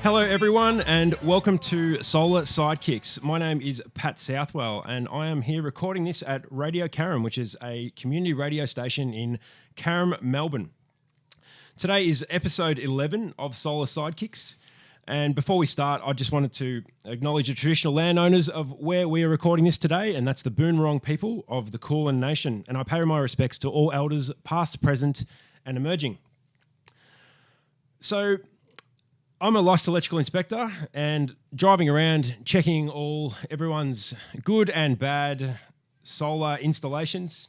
Hello everyone and welcome to Solar Sidekicks. My name is Pat Southwell and I am here recording this at Radio Carrum, which is a community radio station in Carrum, Melbourne. Today is episode 11 of Solar Sidekicks, and before we start I just wanted to acknowledge the traditional landowners of where we are recording this today, and that's the Boonwurrung people of the Kulin Nation, and I pay my respects to all elders past, present and emerging. So I'm a licensed electrical inspector and driving around checking everyone's good and bad solar installations,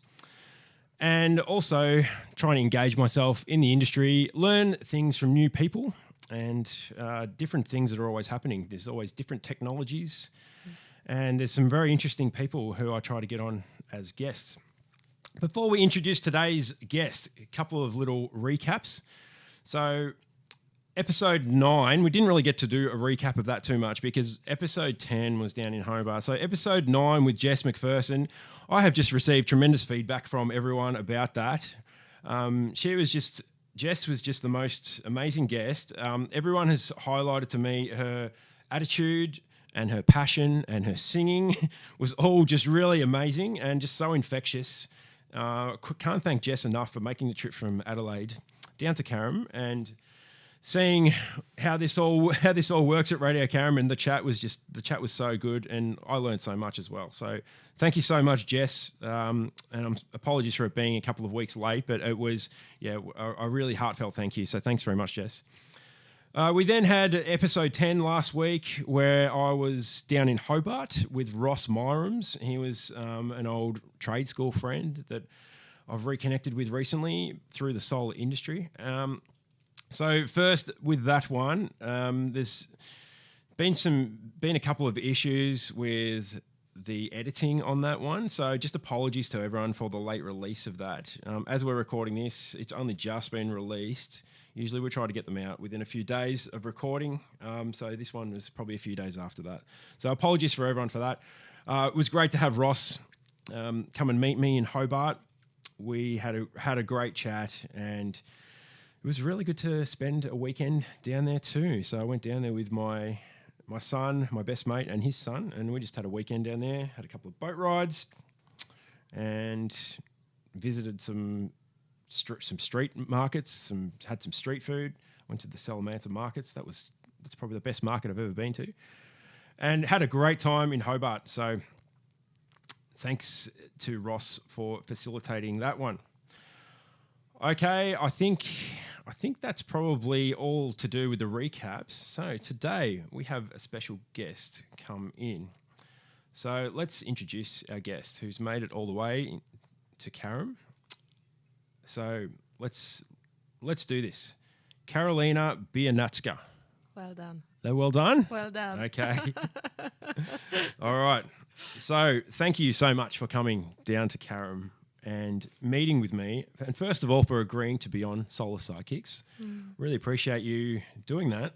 and also trying to engage myself in the industry, learn things from new people and different things that are always happening. There's always different technologies and there's some very interesting people who I try to get on as guests. Before we introduce today's guest, a couple of little recaps. So episode 9, we didn't really get to do a recap of that too much because episode 10 was down in Hobart. So episode 9 with Jess McPherson, I have just received tremendous feedback from everyone about that. Jess was just the most amazing guest. Everyone has highlighted to me her attitude and her passion, and her singing was all just really amazing and just so infectious. Can't thank Jess enough for making the trip from Adelaide down to Carrum and seeing how this all works at Radio Carrum, and the chat was so good, and I learned so much as well. So thank you so much, Jess. And apologies for it being a couple of weeks late, but it was a really heartfelt thank you. So thanks very much, Jess. We then had episode 10 last week where I was down in Hobart with Ross Myrams. He was an old trade school friend that I've reconnected with recently through the solar industry. So first with that one, there's been a couple of issues with the editing on that one. So just apologies to everyone for the late release of that. As we're recording this, it's only just been released. Usually we try to get them out within a few days of recording. So this one was probably a few days after that. So apologies for everyone for that. It was great to have Ross come and meet me in Hobart. We had a great chat, and it was really good to spend a weekend down there too. So I went down there with my son, my best mate, and his son, and we just had a weekend down there, had a couple of boat rides and visited some street markets, had some street food, went to the Salamanca markets. That's probably the best market I've ever been to, and had a great time in Hobart. So thanks to Ross for facilitating that one. Okay, I think that's probably all to do with the recaps. So today we have a special guest come in. So let's introduce our guest who's made it all the way to Carrum. So let's do this. Karolina Biernacka. Well done. Well done? Well done. Okay. All right. So thank you so much for coming down to Carrum and meeting with me, and first of all for agreeing to be on Solar Sidekicks. Really appreciate you doing that.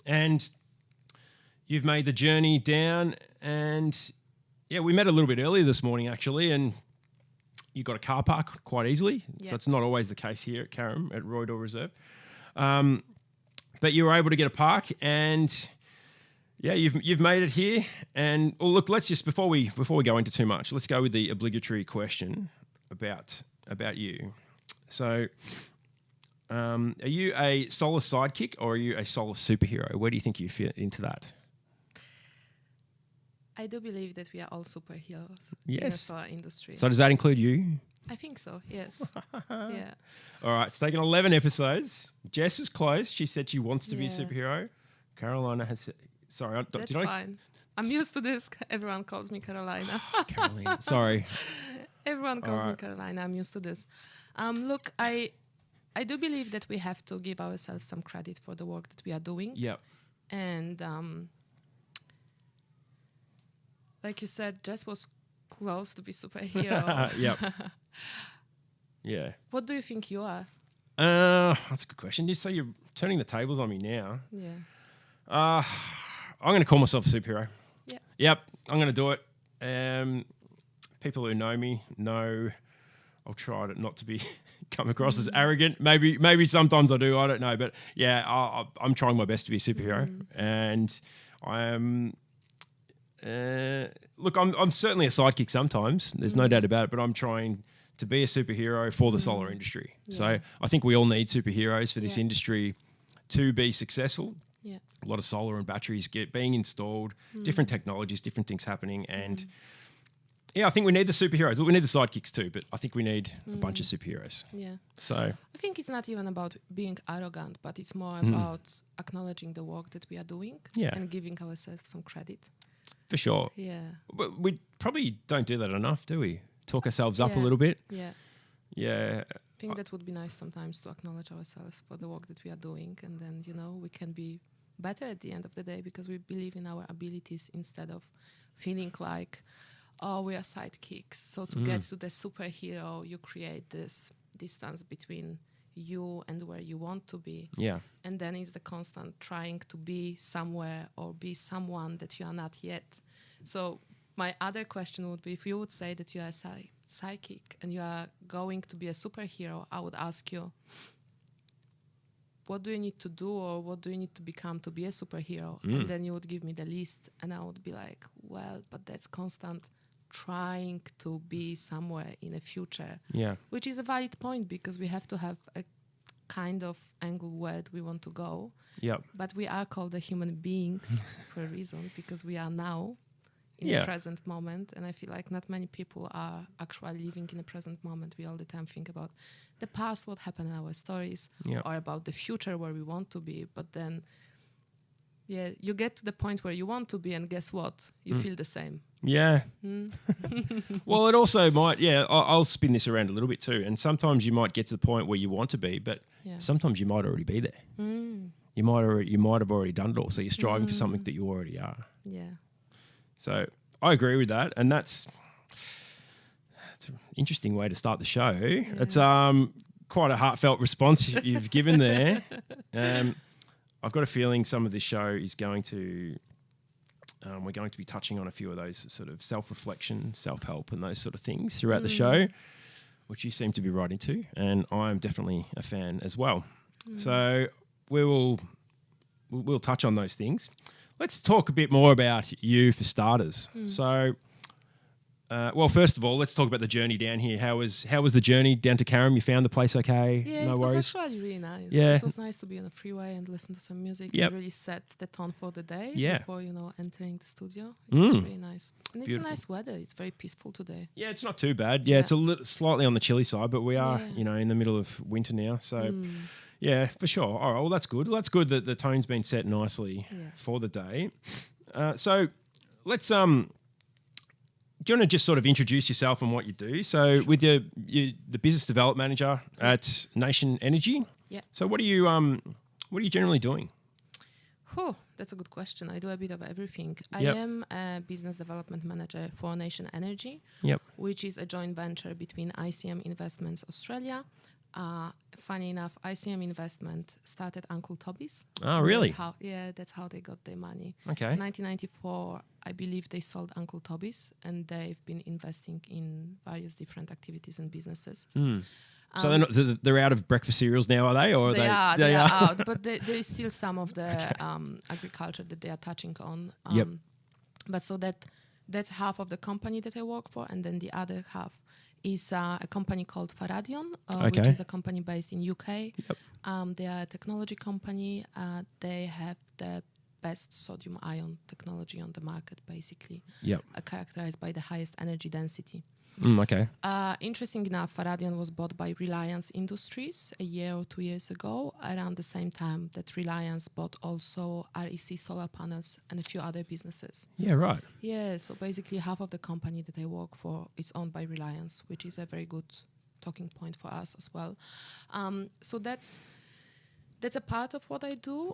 And you've made the journey down, and we met a little bit earlier this morning actually, and you got a car park quite easily. Yep. So it's not always the case here at Carrum at Roydor Reserve. But you were able to get a park, and you've made it here. And look, let's just before we go into too much, let's go with the obligatory question about you. So, are you a solar sidekick or are you a solar superhero? Where do you think you fit into that? I do believe that we are all superheroes in the Yes. solar industry. So does that include you? I think so, yes. Yeah. All right, it's taken 11 episodes. Jess was close. She said she wants to be a superhero. Karolina has... Sorry, That's fine. I'm used to this. Everyone calls me Karolina. Karolina, sorry. Everyone calls me Karolina. I'm used to this. Look, I do believe that we have to give ourselves some credit for the work that we are doing. Yep. And like you said, Jess was close to be superhero. Yep. Yeah. What do you think you are? That's a good question. You say you're turning the tables on me now. Yeah. I'm going to call myself a superhero. Yeah. Yep, I'm going to do it. People who know me know I'll try to not to be come across as arrogant. Maybe sometimes I do. I don't know, but yeah, I'm trying my best to be a superhero, and I am. Look, I'm certainly a sidekick sometimes. There's no doubt about it, but I'm trying to be a superhero for the solar industry. Yeah. So I think we all need superheroes for this Yeah. industry to be successful. Yeah. A lot of solar and batteries being installed, different technologies, different things happening, and yeah, I think we need the superheroes. Look, we need the sidekicks too, but I think we need a bunch of superheroes. Yeah. So I think it's not even about being arrogant, but it's more about acknowledging the work that we are doing and giving ourselves some credit. for sure, Yeah. but we probably don't do that enough, do we? Talk ourselves up a Yeah. little bit. Yeah. Yeah. I think that would be nice sometimes to acknowledge ourselves for the work that we are doing, and then we can be better at the end of the day because we believe in our abilities instead of feeling like, oh, we are sidekicks. So to get to the superhero, you create this distance between you and where you want to be. Yeah. And then it's the constant trying to be somewhere or be someone that you are not yet. So my other question would be, if you would say that you are a psychic and you are going to be a superhero, I would ask you, what do you need to do or what do you need to become to be a superhero? And then you would give me the list and I would be like, well, but that's constant trying to be somewhere in the future. Yeah. Which is a valid point because we have to have a kind of angle where we want to go. Yep. But we are called the human beings for a reason because we are now in the present moment. And I feel like not many people are actually living in the present moment. We all the time think about the past, what happened in our stories, or about the future where we want to be. But then, you get to the point where you want to be and guess what? You feel the same. Yeah. Well, it also might, I'll spin this around a little bit too. And sometimes you might get to the point where you want to be, but sometimes you might already be there. You might have already done it all. So you're striving for something that you already are. Yeah. So I agree with that. And that's an interesting way to start the show. Yeah. It's quite a heartfelt response you've given there. I've got a feeling some of this show is going to... we're going to be touching on a few of those sort of self-reflection, self-help and those sort of things throughout the show, which you seem to be right into, and I'm definitely a fan as well. So we'll touch on those things. Let's talk a bit more about you for starters. So, well, first of all, let's talk about the journey down here. How was the journey down to Karam? You found the place okay? Yeah, no it worries? was actually really nice. Yeah. It was nice to be on a freeway and listen to some music and really set the tone for the day before, entering the studio. It was really nice. And it's a nice weather. It's very peaceful today. Yeah, it's not too bad. Yeah, it's a little slightly on the chilly side, but we are, in the middle of winter now. So, yeah, for sure. All right, well, that's good. That's good that the tone's been set nicely for the day. So let's... do you want to just sort of introduce yourself and what you do? So with you the business development manager at Nation Energie. Yeah. So what are you generally doing? Oh, that's a good question. I do a bit of everything. I am a business development manager for Nation Energie, which is a joint venture between ICM Investments Australia. Funny enough, ICM Investment started Uncle Toby's. Oh, really? That's how they got their money. Okay. 1994, I believe they sold Uncle Toby's, and they've been investing in various different activities and businesses. So they're out of breakfast cereals now, are they? Or they are out, but there is still some of the agriculture that they are touching on. But so that's half of the company that I work for, and then the other half is a company called Faradion, which is a company based in UK. They are a technology company. They have the best sodium-ion technology on the market, basically, characterized by the highest energy density. Okay. Interesting enough, Faradion was bought by Reliance Industries a year or 2 years ago, around the same time that Reliance bought also REC solar panels and a few other businesses. Yeah, right. Yeah, so basically half of the company that I work for is owned by Reliance, which is a very good talking point for us as well. So that's a part of what I do,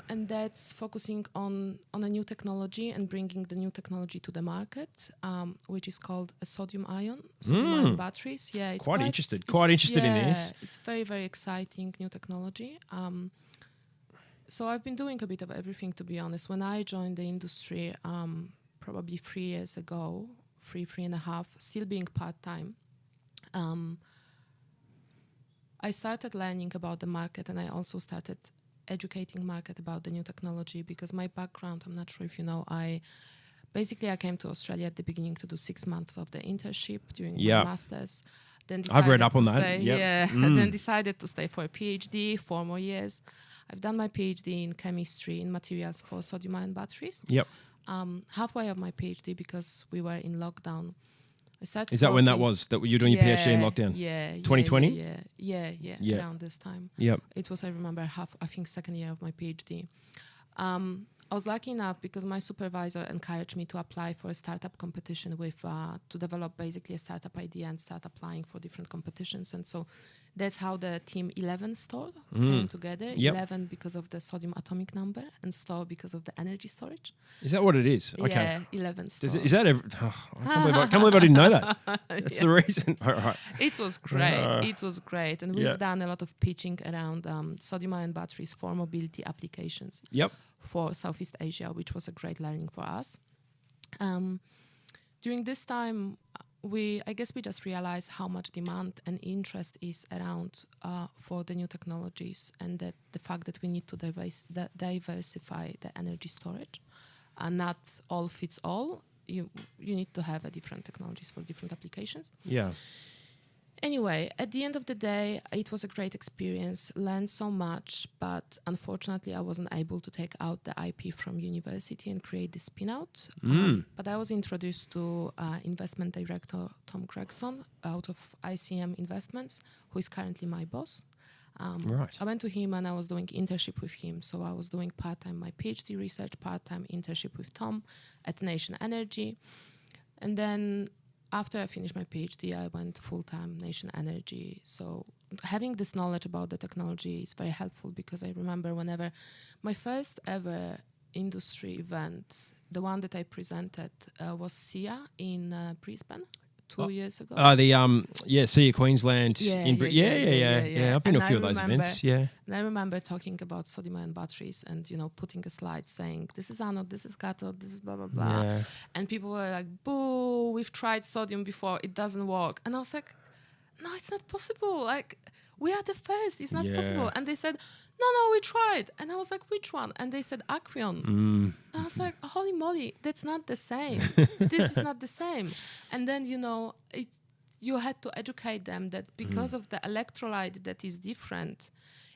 and that's focusing on a new technology and bringing the new technology to the market, which is called a sodium-ion batteries. Yeah, it's quite interested in this. It's very, very exciting new technology. So I've been doing a bit of everything, to be honest. When I joined the industry, probably 3 years ago, three and a half, still being part-time, I started learning about the market, and I also started educating market about the new technology, because my background, I'm not sure if you know, I came to Australia at the beginning to do 6 months of the internship during my master's. Then I've read up on that. Then decided to stay for a PhD, 4 more years. I've done my PhD in chemistry in materials for sodium-ion batteries. Yep. Halfway of my PhD, because we were in lockdown, I started. Is that when that was? That you were doing your PhD in lockdown? Yeah. 2020? Yeah. Around this time. Yep. It was, I remember, second year of my PhD. I was lucky enough because my supervisor encouraged me to apply for a startup competition to develop basically a startup idea and start applying for different competitions. And so that's how the team 11 store came together. Yep. 11 because of the sodium atomic number, and store because of the energy storage. Is that what it is? Okay. Yeah, 11 store. Is that I can't believe I didn't know that. That's the reason. All right. It was great. And we've done a lot of pitching around sodium-ion batteries for mobility applications. Yep. For Southeast Asia, which was a great learning for us. During this time, we just realized how much demand and interest is around for the new technologies, and that the fact that we need to diversify the energy storage, and not all fits all. You need to have different technologies for different applications. Yeah. Anyway, at the end of the day, it was a great experience, learned so much, but unfortunately I wasn't able to take out the IP from university and create the spin-out. But I was introduced to investment director Tom Gregson out of ICM Investments, who is currently my boss. Right. I went to him and I was doing internship with him. So I was doing part-time my PhD research, part-time internship with Tom at Nation Energie. And then after I finished my PhD, I went full-time Nation Energie. So having this knowledge about the technology is very helpful, because I remember whenever my first ever industry event, the one that I presented was SIA in Brisbane 2 years ago. SIA Queensland. Yeah. I've been to a few of those events. Yeah. And I remember talking about sodium-ion batteries and, putting a slide saying, this is anode, this is cathode, this is blah, blah, blah. Yeah. And people were like, boo, we've tried sodium before, it doesn't work. And I was like, no, it's not possible. Like, we are the first, it's not possible. And they said, no, we tried. And I was like, which one? And they said, Aquion. And I was like, holy moly, that's not the same. This is not the same. And then, you had to educate them that because of the electrolyte that is different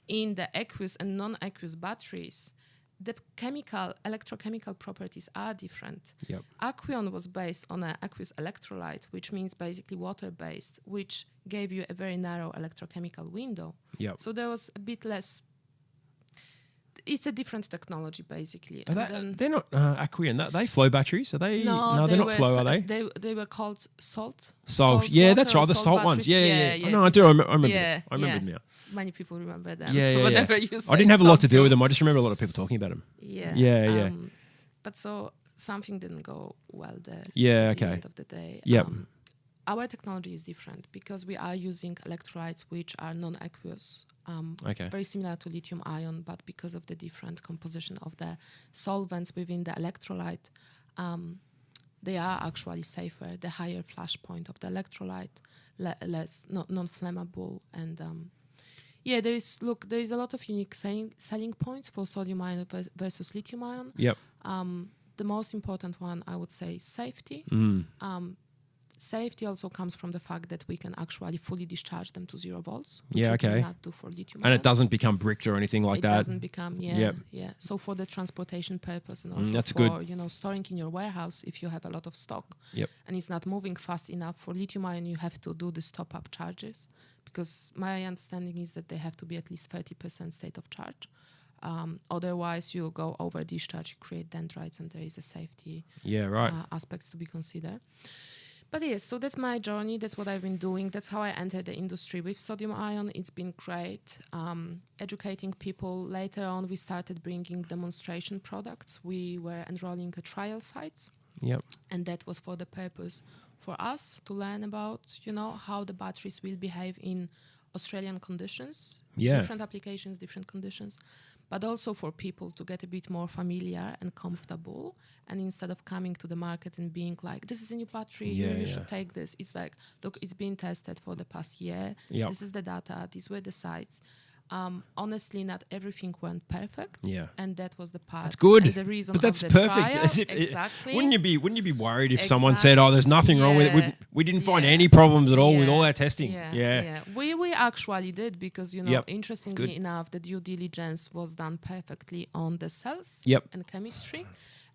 in the aqueous and non-aqueous batteries, the electrochemical properties are different. Yep. Aquion was based on an aqueous electrolyte, which means basically water-based, which gave you a very narrow electrochemical window. Yep. So there was a bit less. It's a different technology, basically. They're not Aquion. They flow batteries. Are they? No, they're not flow, are they? They were called salt. Yeah, water, that's right. The salt ones. batteries. Yeah. No, I do. I remember. I remember them now. Many people remember them. Yeah. You say, I didn't have a lot to do with them. I just remember a lot of people talking about them. Yeah. But so something didn't go well there. Yeah. At the end of the day. Yep. Our technology is different because we are using electrolytes which are non-aqueous. Very similar to lithium ion, but because of the different composition of the solvents within the electrolyte, they are actually safer. The higher flash point of the electrolyte, less non-flammable, and there is a lot of unique selling points for sodium ion versus lithium ion. Yep. The most important one, I would say, is safety. Safety also comes from the fact that we can actually fully discharge them to 0 volts, which we cannot do for lithium ion. And it doesn't become bricked or anything like that? It doesn't become, So for the transportation purpose and also that's for, good. Storing in your warehouse if you have a lot of stock and it's not moving fast enough, for lithium ion you have to do the top-up charges, because my understanding is that they have to be at least 30% state of charge. Otherwise, you go over discharge, you create dendrites, and there is a safety aspects to be considered. But yes, so that's my journey. That's what I've been doing. That's how I entered the industry with sodium ion. It's been great educating people. Later on, we started bringing demonstration products. We were enrolling a trial sites. Yep. And that was for the purpose for us to learn about, how the batteries will behave in Australian conditions. Yeah. Different applications, different conditions. but also for people to get a bit more familiar and comfortable. And instead of coming to the market and being like, this is a new battery, you should take this. It's like, look, it's been tested for the past year. Yep. This is the data. These were the sites. Honestly, not everything went perfect. Yeah. And that was the part. That's good. And the reason but that's of the perfect. trial. As if Exactly. Wouldn't you be worried if someone said, "Oh, there's nothing wrong with it. Yeah. We didn't find Yeah. any problems at all with Yeah. all our testing." Yeah. We actually did, because Yep. interestingly Good. enough, the due diligence was done perfectly on the cells Yep. and chemistry,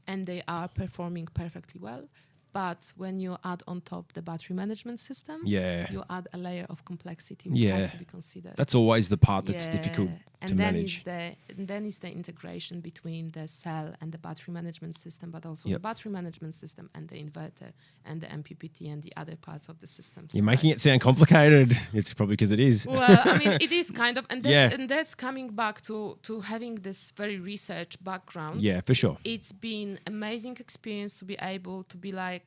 and they are performing perfectly well. But when you add on top the battery management system, you add a layer of complexity which has to be considered. That's always the part that's difficult and to then manage. Then is the integration between the cell and the battery management system, but also the battery management system and the inverter and the MPPT and the other parts of the system. You're making it sound complicated. It's probably because it is. Well, I mean, it is kind of, and that's coming back to having this very research background. Yeah, for sure. It's been amazing experience to be able to be like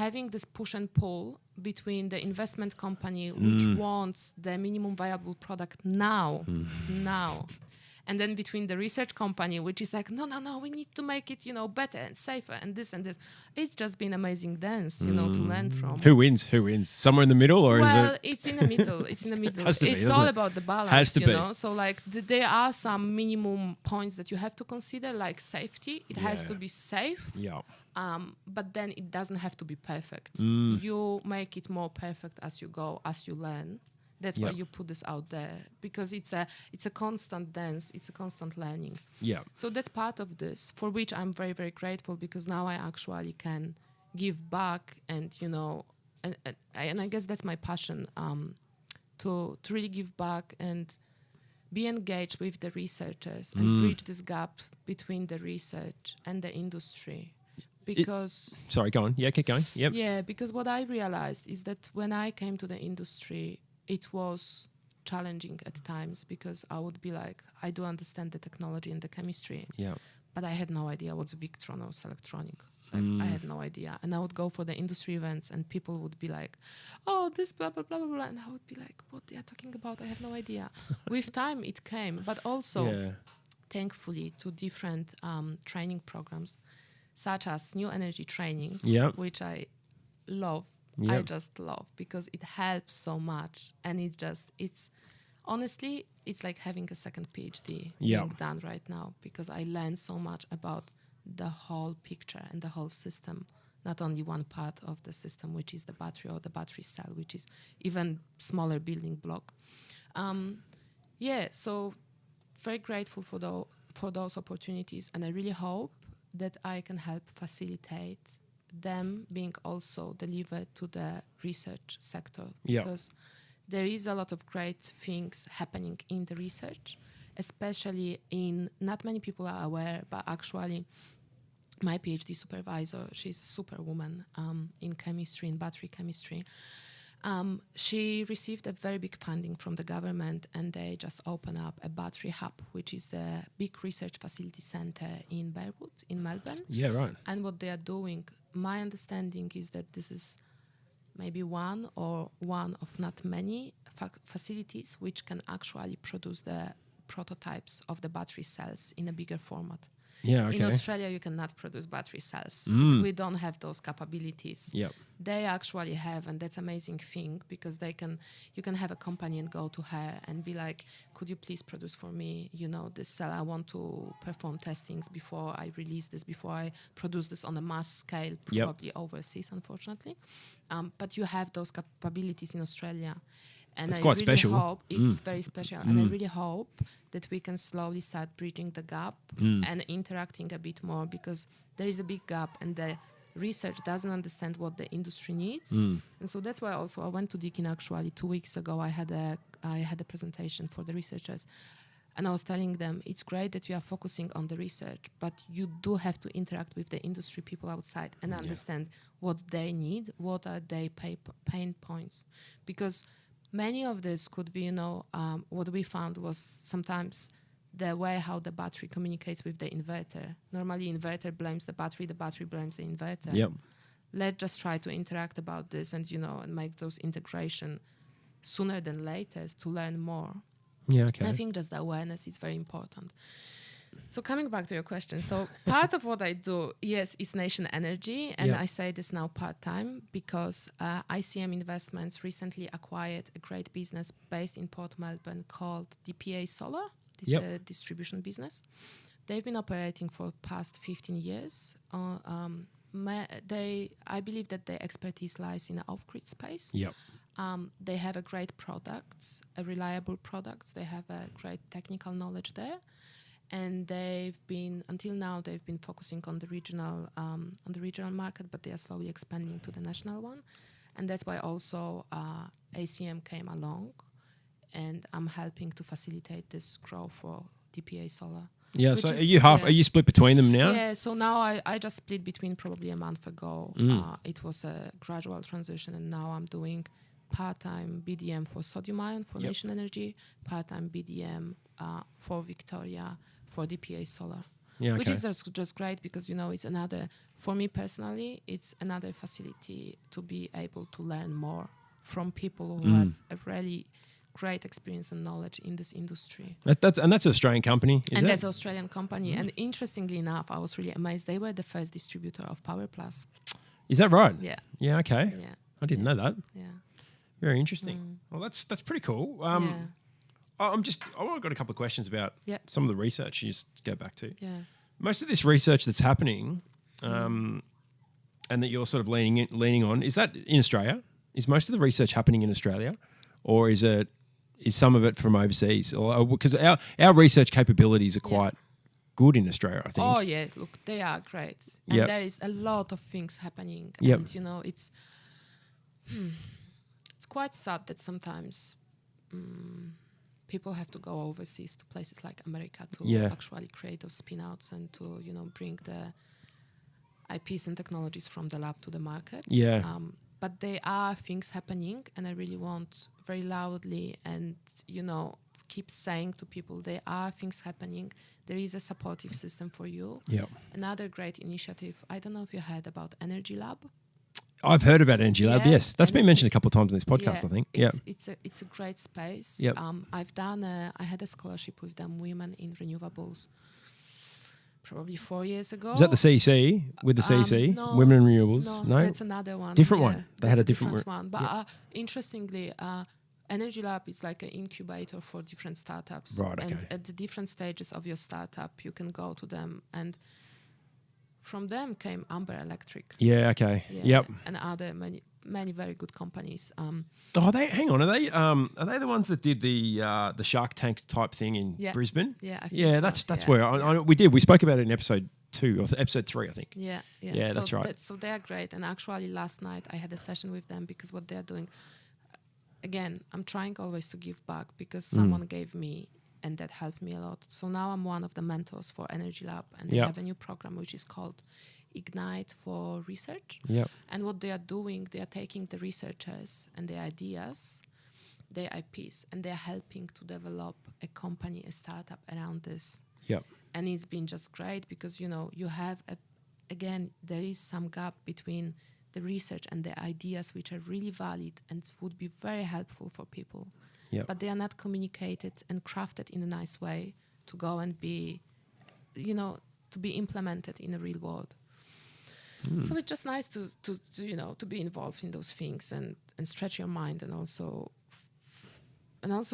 having this push and pull between the investment company which wants the minimum viable product now, and then between the research company which is like, no, we need to make it, better and safer and this and this. It's just been amazing dance, to learn from. Who wins? Somewhere in the middle, or well, is it? it's in the middle. It's in the middle. Has to be, It's doesn't all it? about the balance, Has to be. So like there are some minimum points that you have to consider, like safety. It has to be safe. Yeah. But then it doesn't have to be perfect. You make it more perfect as you go, as you learn. That's why you put this out there, because it's a constant dance. It's a constant learning. Yeah. So that's part of this, for which I'm very, very grateful, because now I actually can give back, and and I guess that's my passion, to really give back and be engaged with the researchers and bridge this gap between the research and the industry. Because sorry, go on. Yeah, keep going. Yep. Yeah, because what I realized is that when I came to the industry, it was challenging at times, because I would be like, I do understand the technology and the chemistry, but I had no idea what's Victron or Selectronic. I had no idea. And I would go for the industry events and people would be like, oh, this blah, blah, blah, blah, blah. And I would be like, what they are talking about? I have no idea. With time, it came. But also, thankfully, to different training programs, such as New Energy training, which I love. I just love, because it helps so much. And it's honestly, it's like having a second PhD being done right now, because I learned so much about the whole picture and the whole system, not only one part of the system, which is the battery or the battery cell, which is even smaller building block. So very grateful for those opportunities, and I really hope that I can help facilitate them being also delivered to the research sector, because there is a lot of great things happening in the research, especially not many people are aware, but actually my PhD supervisor, she's a superwoman in chemistry, in battery chemistry. She received a very big funding from the government, and they just opened up a battery hub, which is the big research facility center in Beirut, in Melbourne. Yeah, right. And what they are doing, my understanding is that this is maybe one of not many facilities which can actually produce the prototypes of the battery cells in a bigger format. Yeah, okay. In Australia, you cannot produce battery cells. We don't have those capabilities. Yep. They actually have, and that's amazing thing, because you can have a company and go to her and be like, could you please produce for me, this cell? I want to perform testings before I release this, before I produce this on a mass scale, probably overseas, unfortunately. But you have those capabilities in Australia. And it's I quite really special. hope it's very special, and I really hope that we can slowly start bridging the gap and interacting a bit more, because there is a big gap, and the research doesn't understand what the industry needs. And so that's why also I went to Deakin actually 2 weeks ago. I had a presentation for the researchers, and I was telling them, it's great that you are focusing on the research, but you do have to interact with the industry people outside and understand what they need, what are their pain points, because many of this could be, what we found was sometimes the way how the battery communicates with the inverter. Normally, inverter blames the battery blames the inverter. Yep. Let's just try to interact about this and, and make those integration sooner than later to learn more. Yeah, okay. I think just the awareness is very important. So coming back to your question, so part of what I do, yes, is Nation Energie, and I say this now part-time because ICM Investments recently acquired a great business based in Port Melbourne called DPA Solar. This is a distribution business. They've been operating for the past 15 years. I believe that their expertise lies in the off-grid space. Yep. They have a great product, a reliable product. They have a great technical knowledge there. And until now, they've been focusing on the regional market, but they are slowly expanding to the national one. And that's why also ACM came along, and I'm helping to facilitate this growth for DPA Solar. Yeah, so are you split between them now? Yeah, so now I just split between probably a month ago. It was a gradual transition, and now I'm doing part-time BDM for sodium ion for Nation Energie, part-time BDM for Victoria for DPA Solar. Yeah, which is just great because, it's for me personally, it's another facility to be able to learn more from people who have a really great experience and knowledge in this industry. That's an Australian company, is it? That's an Australian company. And interestingly enough, I was really amazed. They were the first distributor of Power Plus. Is that right? Yeah. Yeah, okay. Yeah. I didn't know that. Yeah. Very interesting. Well, that's pretty cool. I've got a couple of questions about some of the research you just go back to. Yeah. Most of this research that's happening and that you're sort of leaning on, is that in Australia? Is most of the research happening in Australia, or is some of it from overseas? Or because our research capabilities are quite good in Australia, I think. Oh yeah, look, they are great, and there is a lot of things happening, and it's quite sad that sometimes people have to go overseas to places like America to actually create those spin-outs and to bring the IPs and technologies from the lab to the market. Yeah. But there are things happening, and I really want very loudly and, keep saying to people there are things happening. There is a supportive system for you. Yeah. Another great initiative, I don't know if you heard about Energy Lab. I've heard about Energy Lab, yes. That's been mentioned a couple of times in this podcast, I think. It's a great space. Yep. I had a scholarship with them, Women in Renewables, probably 4 years ago. Is that the CEC with the CEC? No, Women in Renewables? No, that's another one. Different one. They had a different one. But interestingly, Energy Lab is like an incubator for different startups. Right, okay. And at the different stages of your startup, you can go to them, and from them came Amber Electric. Yeah, okay. Yep. And other many very good companies. Are they the ones that did the Shark Tank type thing in Brisbane? Yeah, I think so. That's where we spoke about it in episode 2 or episode 3, I think. Yeah, so that's right. So they are great, and actually last night I had a session with them because what they're doing. Again, I'm trying always to give back because someone gave me, and that helped me a lot. So now I'm one of the mentors for Energy Lab, and they have a new program which is called Ignite for Research. Yep. And what they are doing, they are taking the researchers and their ideas, their IPs, and they're helping to develop a company, a startup around this. Yep. And it's been just great because, you have, there is some gap between the research and the ideas which are really valid and would be very helpful for people. Yep. But they are not communicated and crafted in a nice way to go and be, to be implemented in the real world. So it's just nice to be involved in those things and stretch your mind and also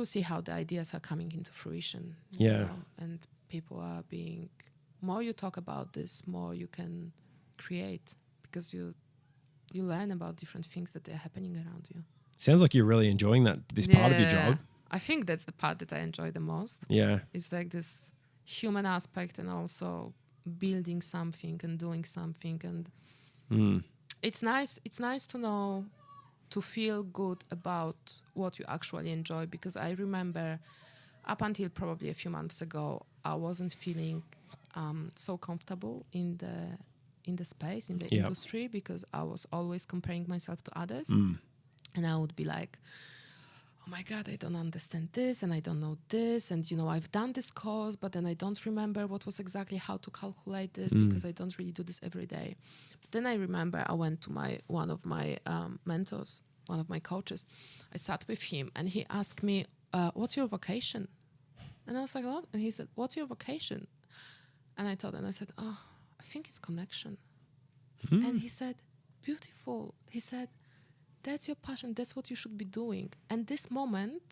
see how the ideas are coming into fruition. Yeah. And people are more you talk about this, more you can create because you learn about different things that are happening around you. Sounds like you're really enjoying this part of your job. I think that's the part that I enjoy the most. Yeah. It's like this human aspect and also building something and doing something. And it's nice to know, to feel good about what you actually enjoy, because I remember up until probably a few months ago, I wasn't feeling so comfortable in the space, in the industry, because I was always comparing myself to others. And I would be like, oh my God, I don't understand this and I don't know this. And, I've done this course, but then I don't remember what was exactly how to calculate this because I don't really do this every day. But then I remember I went to one of my mentors, one of my coaches. I sat with him and he asked me, what's your vocation? And I was like, what? And he said, what's your vocation? And I told him, I said, oh, I think it's connection. Hmm. And he said, beautiful. He said, that's your passion. That's what you should be doing. And this moment,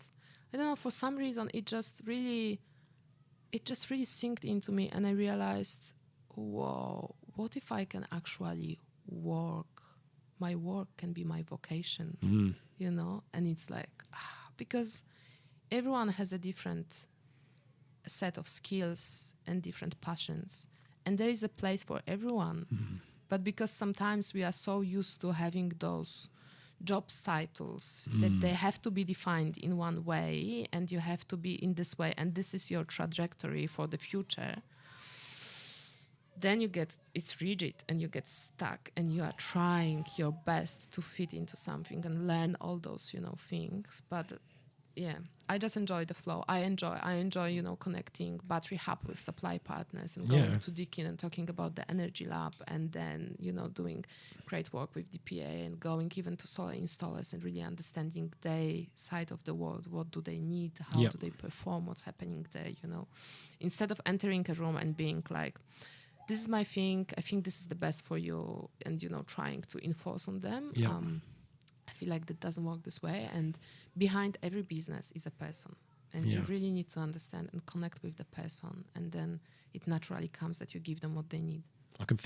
I don't know, for some reason, it just really synced into me. And I realized, whoa, what if I can actually work? My work can be my vocation, you know? And it's like, because everyone has a different set of skills and different passions. And there is a place for everyone. But because sometimes we are so used to having those job titles that they have to be defined in one way, and you have to be in this way, and this is your trajectory for the future, then it's rigid and you get stuck, and you are trying your best to fit into something and learn all those, you know, things. But yeah, I just enjoy the flow. I enjoy, you know, connecting Battery Hub with supply partners and going to Deakin and talking about the energy lab, and then, you know, doing great work with DPA and going even to solar installers and really understanding their side of the world. What do they need? How do they perform? What's happening there, you know? Instead of entering a room and being like, this is my thing, I think this is the best for you, and, you know, trying to enforce on them. I feel like that doesn't work this way. And behind every business is a person. And you really need to understand and connect with the person. And then it naturally comes that you give them what they need. I can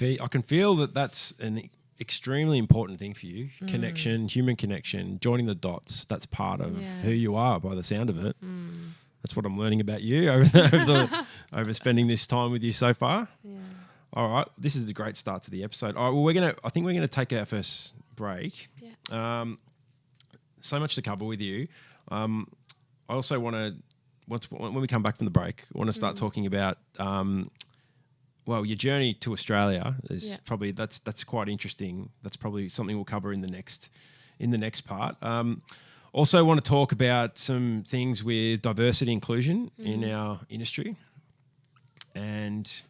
feel that that's an extremely important thing for you. Connection, human connection, joining the dots. That's part of who you are by the sound of it. That's what I'm learning about you over spending this time with you so far. Yeah. All right, this is a great start to the episode. All right, well, I think we're gonna take our first break. Yeah. So much to cover with you. I also want to, when we come back from the break, I want to start talking about, your journey to Australia is probably that's quite interesting. That's probably something we'll cover in the next part. Also want to talk about some things with diversity inclusion in our industry, and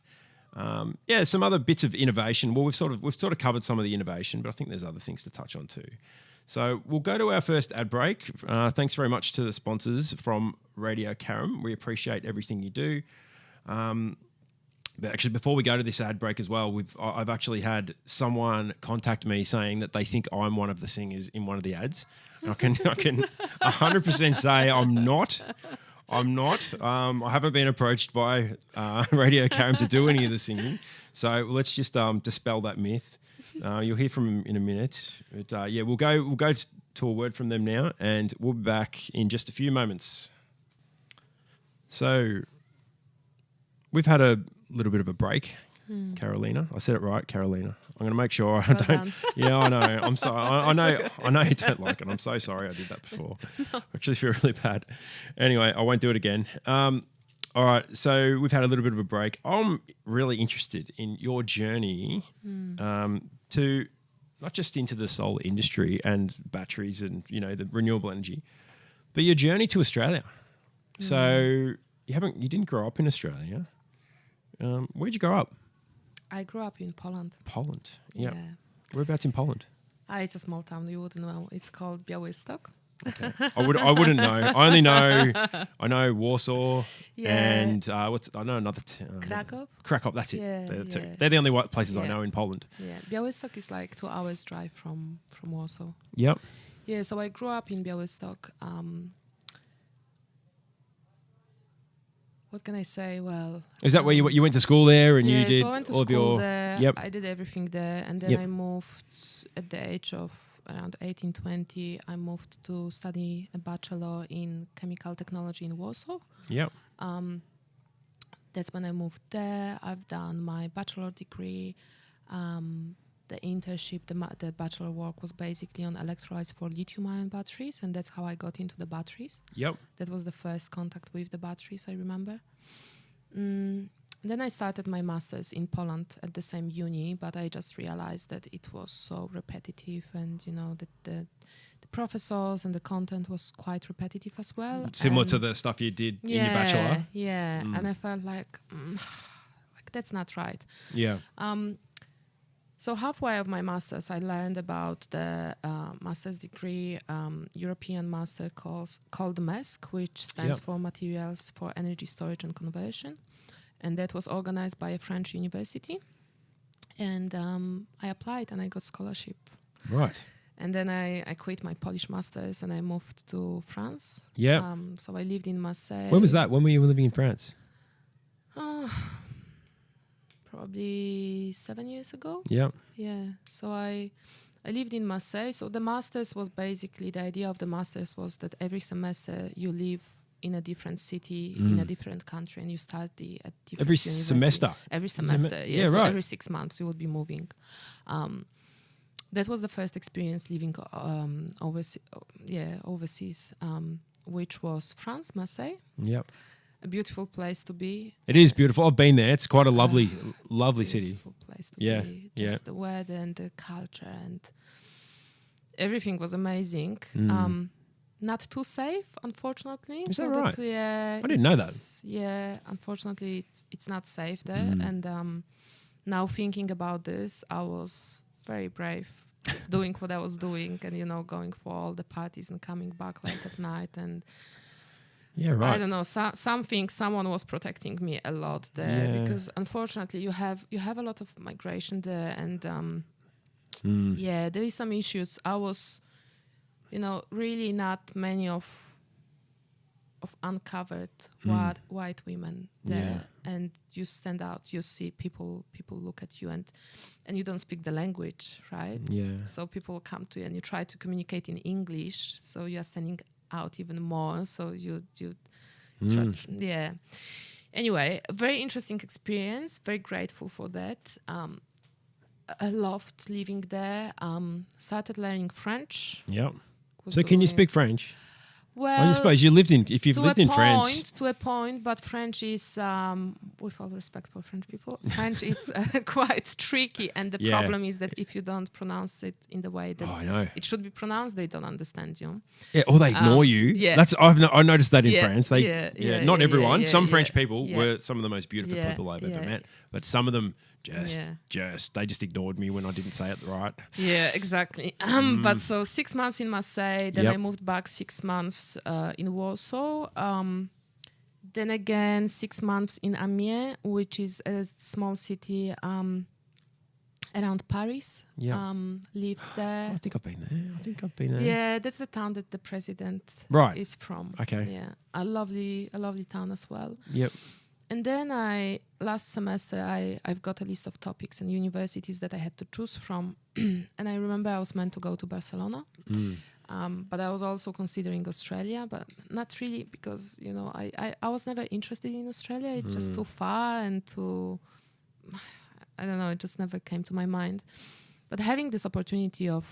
some other bits of innovation. Well, we've sort of covered some of the innovation, but I think there's other things to touch on too. So we'll go to our first ad break. Thanks very much to the sponsors from Radio Karam. We appreciate everything you do. But actually, before we go to this ad break as well, I've actually had someone contact me saying that they think I'm one of the singers in one of the ads. And I can 100% say I'm not. I haven't been approached by Radio Karam to do any of the singing. So let's just dispel that myth. You'll hear from them in a minute. But we'll go to a word from them now, and we'll be back in just a few moments. So we've had a little bit of a break, Karolina. I said it right, Karolina. I'm going to make sure I don't. Done. Yeah, I know. I'm sorry. I know you don't like it. I'm so sorry I did that before. I actually feel really bad. Anyway, I won't do it again. All right. So we've had a little bit of a break. I'm really interested in your journey to not just into the solar industry and batteries and, you know, the renewable energy, but your journey to Australia. So you didn't grow up in Australia. Where'd you grow up? I grew up in Poland. Poland. Yeah. Whereabouts in Poland? It's a small town. You wouldn't know. It's called Białystok. Okay. I wouldn't know. I only know Warsaw and I know another town. Krakow. Krakow, that's it. Yeah, They're the two. They're the only places I Yeah. know in Poland. Yeah, Białystok is like 2 hours drive from Warsaw. Yep. Yeah, so I grew up in Białystok. What can I say? Well, Is that where you went to school there and you did so I went to all of school your? there. Yep. I did everything there, and then I moved at the age of around 18, 20. I moved to study a bachelor in chemical technology in Warsaw. Yep. That's when I moved there. I've done my bachelor degree. The internship, the bachelor work was basically on electrolytes for lithium-ion batteries, and that's how I got into the batteries. Yep. That was the first contact with the batteries, I remember. Then I started my master's in Poland at the same uni, but I just realized that it was so repetitive, and, you know, that the professors and the content was quite repetitive as well. Similar to the stuff you did in your bachelor. Yeah, and I felt like that's not right. Yeah. So halfway of my master's, I learned about the master's degree, European master called MESC, which stands for Materials for Energy Storage and Conversion. and that was organized by a French university. And I applied and I got scholarship. Right. And then I quit my Polish masters and I moved to France. Yeah. So I lived in Marseille. When was that? When were you living in France? Probably 7 years ago. Yeah. Yeah. So I lived in Marseille. So the masters was basically, the idea of the masters was that every semester you live in a different city, in a different country, and you study at different Every university. semester? Every semester, Yeah, so right. every 6 months you would be moving. That was the first experience living overseas, which was France, Marseille. Yep. A beautiful place to be. It is beautiful. I've been there. It's quite a lovely city. Beautiful place to Yeah, be. yeah. Just the weather and the culture and everything was amazing. Not too safe, unfortunately. Is that right? Yeah, I didn't know that. Yeah, unfortunately, it's not safe there. And now thinking about this, I was very brave doing what I was doing and, going for all the parties and coming back late at night. And Yeah, right. I don't know, someone was protecting me a lot there because unfortunately you have a lot of migration there and there is some issues. I was, really not many of uncovered white women there, and you stand out. You see people look at you, and you don't speak the language, right? Yeah. So people come to you, and you try to communicate in English. So you are standing out even more. So you try. Anyway, a very interesting experience. Very grateful for that. I loved living there. Started learning French. Yep. So can you speak French? Well, I suppose if you've lived in France. To a point, but French is, with all respect for French people, French is quite tricky. And the problem is that if you don't pronounce it in the way that it should be pronounced, they don't understand you. Yeah, or they ignore you. Yeah. I noticed that in France. They, not everyone. Some yeah, French people yeah. were some of the most beautiful people I've ever met. But some of them they just ignored me when I didn't say it right. Yeah, exactly. But so 6 months in Marseille, then I moved back 6 months in Warsaw. Then again 6 months in Amiens, which is a small city around Paris. Yeah. Lived there. I think I've been there. Yeah, that's the town that the president is from. Okay. Yeah, a lovely town as well. Yep. And then last semester, I've got a list of topics and universities that I had to choose from. And I remember I was meant to go to Barcelona. But I was also considering Australia, but not really because, I was never interested in Australia. It's just too far and I don't know, it just never came to my mind. But having this opportunity of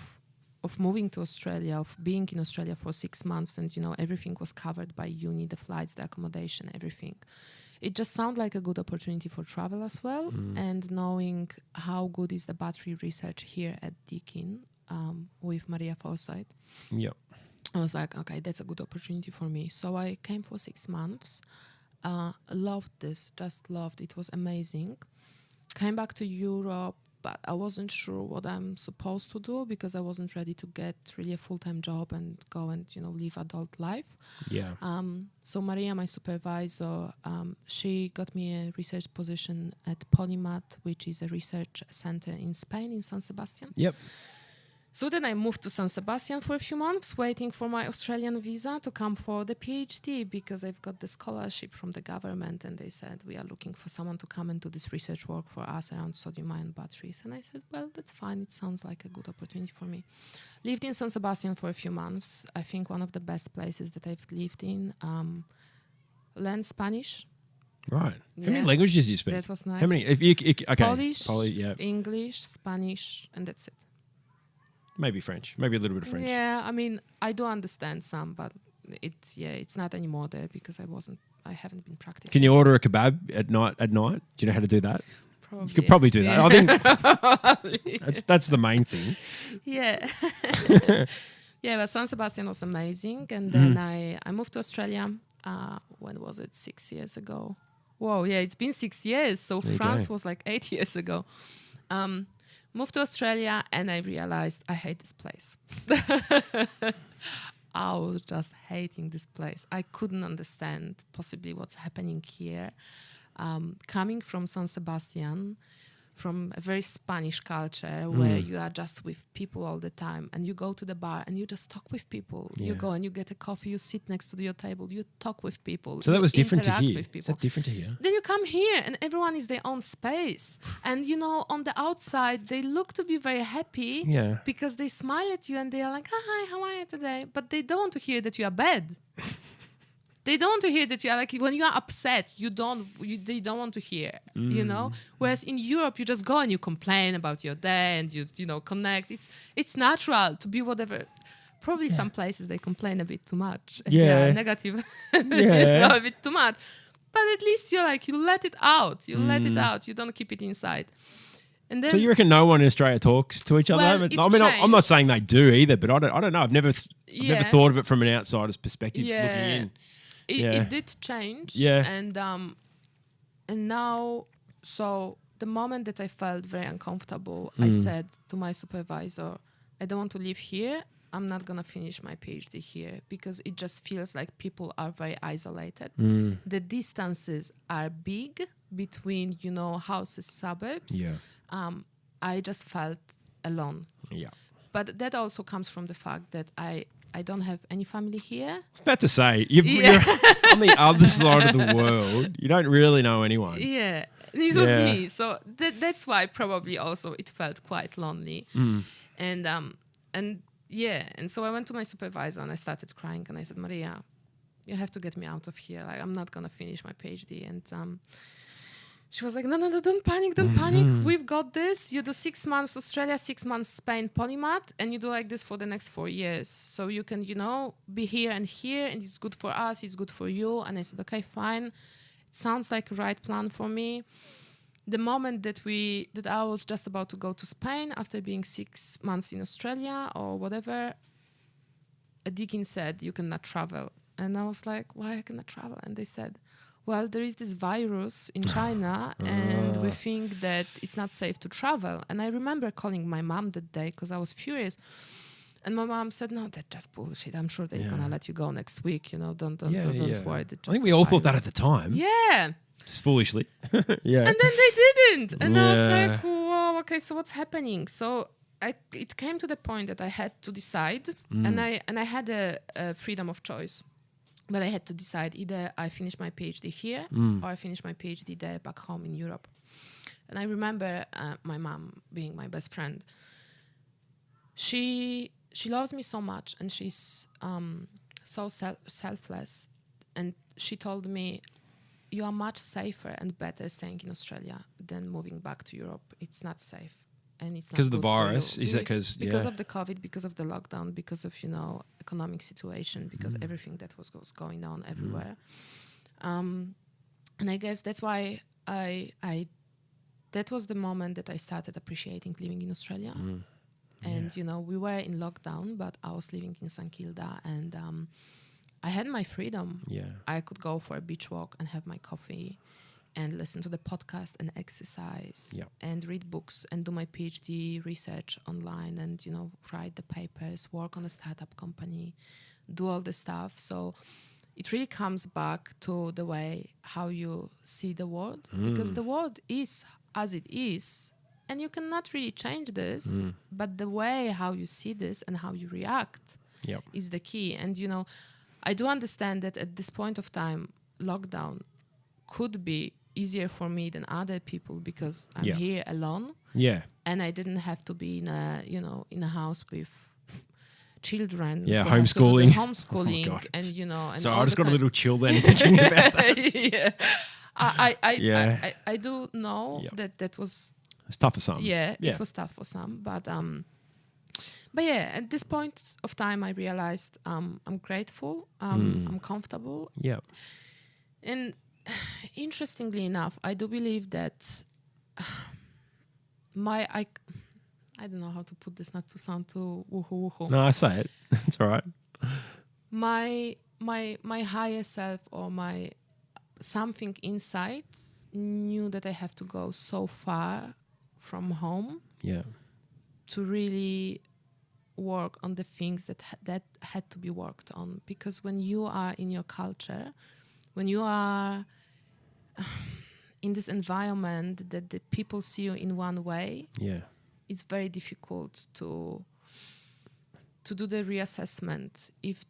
moving to Australia, of being in Australia for 6 months and, everything was covered by uni, the flights, the accommodation, everything. It just sounded like a good opportunity for travel as well. And knowing how good is the battery research here at Deakin with Maria Forsyth. Yep. I was like, okay, that's a good opportunity for me. So I came for 6 months. Loved this, just loved it. It was amazing. Came back to Europe, but I wasn't sure what I'm supposed to do because I wasn't ready to get really a full-time job and go and, live adult life. Yeah. So Maria, my supervisor, she got me a research position at Polymath, which is a research center in Spain, in San Sebastian. Yep. So then I moved to San Sebastian for a few months, waiting for my Australian visa to come for the PhD because I've got the scholarship from the government and they said, we are looking for someone to come and do this research work for us around sodium-ion batteries. And I said, well, that's fine. It sounds like a good opportunity for me. Lived in San Sebastian for a few months. I think one of the best places that I've lived in. Learned Spanish. Right. How many languages do you speak? That was nice. How many? Polish, yeah. English, Spanish, and that's it. Maybe French. Maybe a little bit of French. Yeah, I mean, I do understand some, but it's not anymore there because I haven't been practicing. Can you order a kebab at night? Do you know how to do that? Probably. You could probably do that. I think that's the main thing. Yeah. Yeah, but San Sebastian was amazing. And then I moved to Australia. When was it? 6 years ago. Whoa, yeah, it's been 6 years. So France was like 8 years ago. Moved to Australia and I realized I hate this place. I was just hating this place. I couldn't understand possibly what's happening here. coming from San Sebastian, from a very Spanish culture where you are just with people all the time, and you go to the bar and you just talk with people. You go and you get a coffee, you sit next to your table, you talk with people. So that was different to interact here. with people. Is that different to here? Then you come here and everyone is their own space. And, on the outside, they look to be very happy because they smile at you and they are like, hi, how are you today? But they don't want to hear that you are bad. They don't want to hear that you are like, when you are upset, they don't want to hear, Whereas in Europe, you just go and you complain about your day and you connect. It's natural to be whatever. Probably some places they complain a bit too much. And they are negative a bit too much. But at least you let it out. You let it out. You don't keep it inside. And then, so you reckon no one in Australia talks to each other? Well, I'm not saying they do either, but I don't know. I've never thought of it from an outsider's perspective looking in. It did change. Yeah. And now, so the moment that I felt very uncomfortable, I said to my supervisor, I don't want to live here. I'm not going to finish my PhD here because it just feels like people are very isolated. The distances are big between, houses, suburbs. Yeah. I just felt alone. Yeah. But that also comes from the fact that I don't have any family here. I was about to say, you're on the other side of the world. You don't really know anyone. Yeah, this was me. So that's why probably also it felt quite lonely. And so I went to my supervisor and I started crying and I said, Maria, you have to get me out of here. Like, I'm not going to finish my PhD. And she was like, no, don't panic. We've got this. You do 6 months Australia, 6 months Spain polymath, and you do like this for the next 4 years. So you can, be here, and it's good for us, it's good for you. And I said, okay, fine. It sounds like a right plan for me. The moment that I was just about to go to Spain after being 6 months in Australia or whatever, a deacon said, you cannot travel. And I was like, why I cannot travel? And they said, well, there is this virus in China and we think that it's not safe to travel. And I remember calling my mom that day because I was furious. And my mom said, no, that's just bullshit. I'm sure they're going to let you go next week. Don't worry. I think we all thought that at the time. Yeah. Just foolishly. And then they didn't. And I was like, whoa, okay, so what's happening? So it came to the point that I had to decide. And I had a freedom of choice. But I had to decide either I finish my PhD here or I finish my PhD there back home in Europe. And I remember my mom being my best friend. She loves me so much and she's so selfless. And she told me, you are much safer and better staying in Australia than moving back to Europe. It's not safe. And it's because of the virus. Is that because of the COVID, because of the lockdown, because of economic situation, because everything that was going on everywhere. And I guess that's why that was the moment that I started appreciating living in Australia. And we were in lockdown, but I was living in St Kilda, and I had my freedom. Yeah, I could go for a beach walk and have my coffee and listen to the podcast and exercise and read books and do my PhD research online and, write the papers, work on a startup company, do all the stuff. So it really comes back to the way how you see the world because the world is as it is and you cannot really change this, but the way how you see this and how you react is the key. And, I do understand that at this point of time, lockdown could be easier for me than other people because I'm here alone. Yeah. And I didn't have to be in a house with children. Yeah, homeschooling. Homeschooling and and so I just got a little chill then thinking about that. I do know that was it's tough for some. Yeah, it was tough for some. But yeah, at this point of time I realized I'm grateful, I'm comfortable. Yeah. And interestingly enough, I do believe that I don't know how to put this, not to sound too woohoo. No, I say it. It's all right. My higher self or my something inside knew that I have to go so far from home. Yeah. To really work on the things that had to be worked on, because when you are in your culture, when you are in this environment that the people see you in one way, it's very difficult to do the reassessment if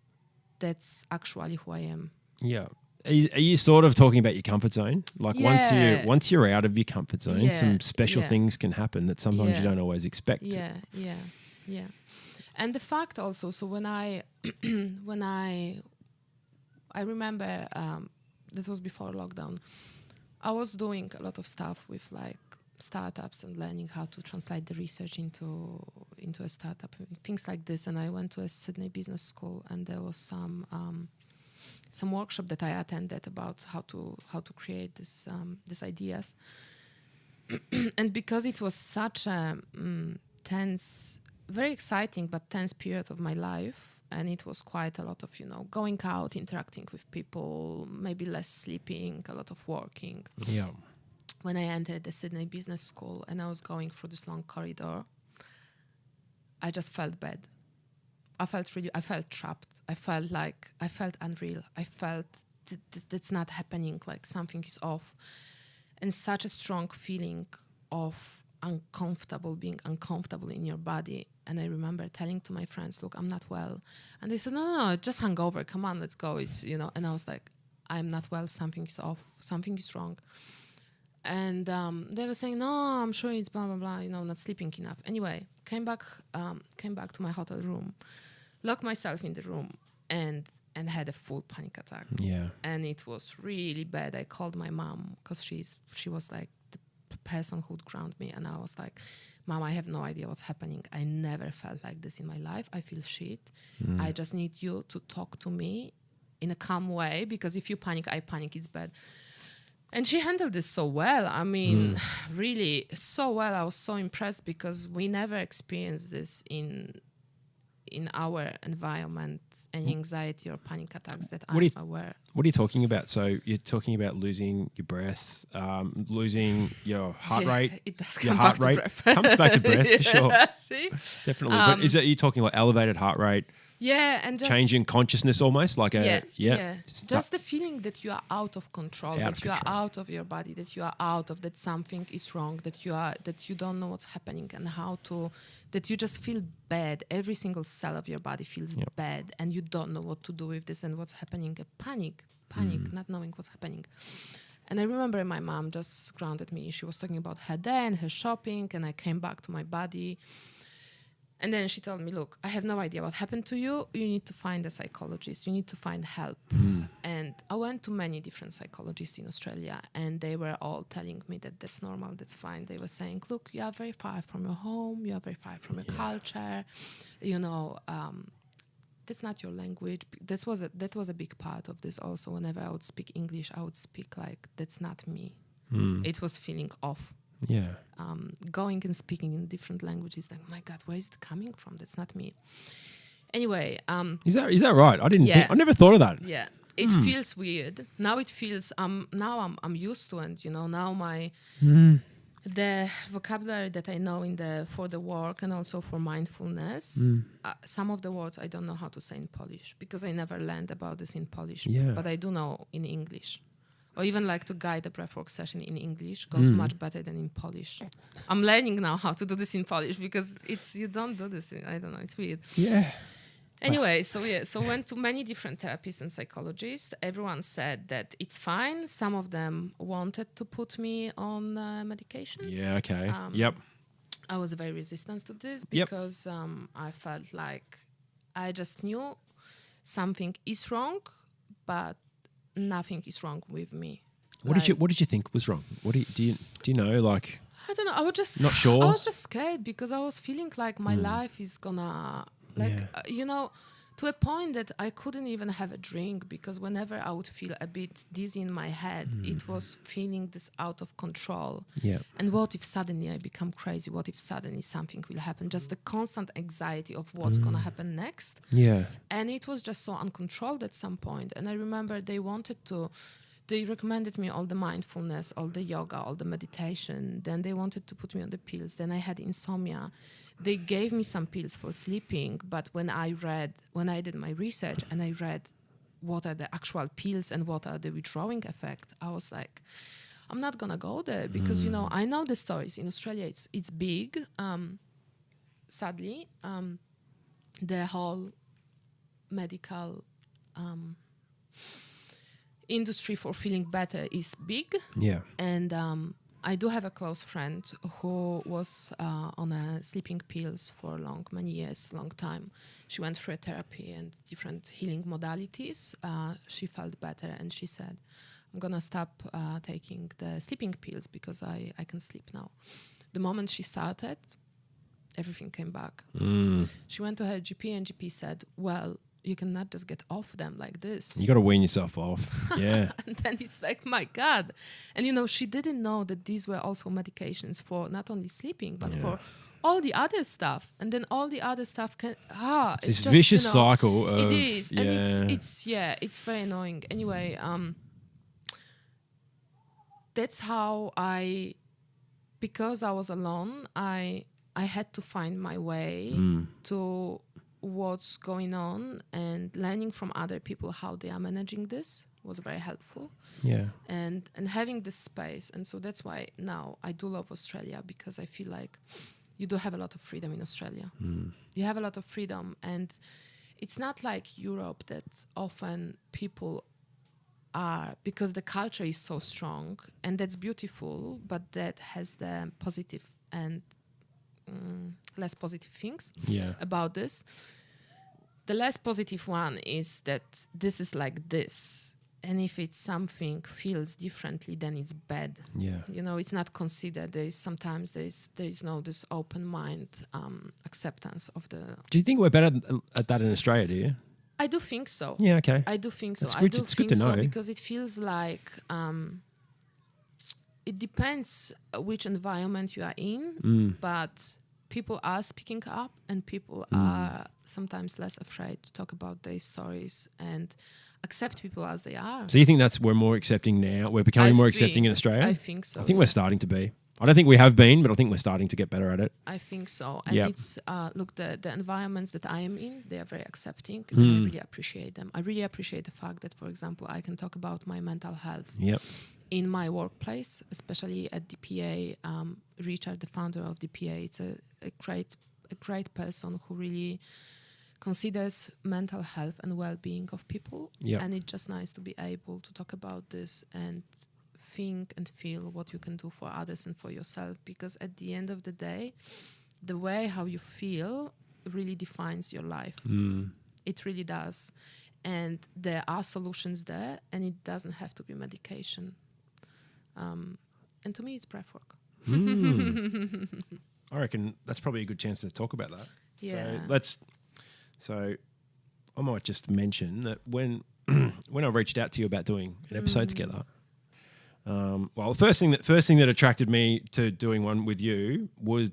that's actually who I am. Yeah. Are you sort of talking about your comfort zone? Like once you're out of your comfort zone, some special things can happen that sometimes you don't always expect. Yeah. And the fact also, so when I remember that was before lockdown, I was doing a lot of stuff with like startups and learning how to translate the research into a startup, things like this. And I went to a Sydney business school, and there was some workshop that I attended about how to create these ideas. And because it was such a tense, very exciting but tense period of my life, and it was quite a lot of going out, interacting with people, maybe less sleeping, a lot of working. Yeah. When I entered the Sydney Business School and I was going through this long corridor, I just felt bad. I felt trapped. I felt unreal. I felt that's not happening, like something is off. And such a strong feeling of being uncomfortable in your body. And I remember telling to my friends, look, I'm not well. And they said, no, just hungover. Come on, let's go. It's, and I was like, I'm not well. Something is off. Something is wrong. And they were saying, no, I'm sure it's blah, blah, blah, not sleeping enough. Anyway, came back to my hotel room, locked myself in the room, and had a full panic attack. Yeah. And it was really bad. I called my mom because she was like the person who would ground me. And I was like, Mom, I have no idea what's happening. I never felt like this in my life. I feel shit. I just need you to talk to me in a calm way, because if you panic, I panic, it's bad. And she handled this so well. I mean, really so well. I was so impressed because we never experienced this in our environment, any anxiety or panic attacks that I'm aware. What are you talking about? So you're talking about losing your breath, losing your heart rate. It does your come heart back rate to breath. comes back to breath for sure. See? Definitely. But are you talking like elevated heart rate? Yeah, and just change in consciousness, almost like just the feeling that you are out of control, that you are out of your body, that you are out of, that something is wrong, that you don't know what's happening and that you just feel bad. Every single cell of your body feels bad, and you don't know what to do with this and what's happening. Panic, not knowing what's happening. And I remember my mom just grounded me. She was talking about her day and her shopping, and I came back to my body. And then she told me, look, I have no idea what happened to you. You need to find a psychologist. You need to find help. And I went to many different psychologists in Australia, and they were all telling me that that's normal, that's fine. They were saying, look, you are very far from your home. You are very far from your culture. That's not your language. That was a big part of this also. Whenever I would speak English, I would speak like, that's not me. It was feeling off. Yeah. Going and speaking in different languages, like, my God, where is it coming from? That's not me. Anyway, is that right? I never thought of that. Yeah, it feels weird. Now it feels now I'm used to it. Now my the vocabulary that I know for the work and also for mindfulness. Some of the words I don't know how to say in Polish because I never learned about this in Polish. Yeah. But I do know in English. Or even like to guide a breathwork session in English goes much better than in Polish. I'm learning now how to do this in Polish because you don't do this. I don't know. It's weird. Yeah. Anyway, so went to many different therapists and psychologists. Everyone said that it's fine. Some of them wanted to put me on medications. Yeah. Okay. Yep. I was very resistant to this because I felt like I just knew something is wrong, but nothing is wrong with me. What did you think was wrong? Do you know? Like, I don't know. I was just not sure. I was just scared because I was feeling like my life is gonna to a point that I couldn't even have a drink because whenever I would feel a bit dizzy in my head, it was feeling this out of control. Yeah. And what if suddenly I become crazy? What if suddenly something will happen? Just the constant anxiety of what's gonna happen next. Yeah. And it was just so uncontrolled at some point. And I remember they recommended me all the mindfulness, all the yoga, all the meditation. Then they wanted to put me on the pills. Then I had insomnia. They gave me some pills for sleeping, but when I did my research and I read what are the actual pills and what are the withdrawing effect, I was like, I'm not gonna go there because you know I know the stories in Australia. It's big. Sadly, the whole medical industry for feeling better is big. Yeah. And I do have a close friend who was on sleeping pills for many years, long time. She went through a therapy and different healing modalities. She felt better and she said, I'm going to stop taking the sleeping pills because I can sleep now. The moment she started, everything came back. She went to her GP and GP said, well, you cannot just get off them like this. You got to wean yourself off. Yeah. And then it's like, my God. And, you know, she didn't know that these were also medications for not only sleeping, but for all the other stuff. And then all the other stuff can, it's this just, vicious you know, cycle of... It is. And it's very annoying. Anyway, that's how because I was alone, I had to find my way to what's going on, and learning from other people how they are managing this was very helpful. Yeah. And having this space. And so that's why now I do love Australia, because I feel like you do have a lot of freedom in Australia. You have a lot of freedom, and it's not like Europe that often people are, because the culture is so strong, and that's beautiful, but that has the positive and less positive things about this. The less positive one is that this is like this, and if it's something feels differently, then it's bad. Yeah. You know, it's not considered. There is no this open mind acceptance of the. Do you think we're better at that in Australia? Do you? I do think so. Yeah. Okay. I do think so. That's good. It's good to know, because it feels like it depends which environment you are in, but people are speaking up, and people are sometimes less afraid to talk about their stories and accept people as they are. So you think we're more accepting now? We're becoming more accepting in Australia? I think so. I think we're starting to be. I don't think we have been, but I think we're starting to get better at it. I think so. And it's, look, the environments that I am in, they are very accepting, and I really appreciate them. I really appreciate the fact that, for example, I can talk about my mental health in my workplace, especially at DPA. Richard, the founder of DPA, it's a great person who really considers mental health and well-being of people. And it's just nice to be able to talk about this and think and feel what you can do for others and for yourself, because at the end of the day, the way how you feel really defines your life. It really does. And there are solutions there, and it doesn't have to be medication. And to me, it's breath work. I reckon that's probably a good chance to talk about that. Yeah. So I might just mention that when I reached out to you about doing an episode together, well, the first thing that attracted me to doing one with you was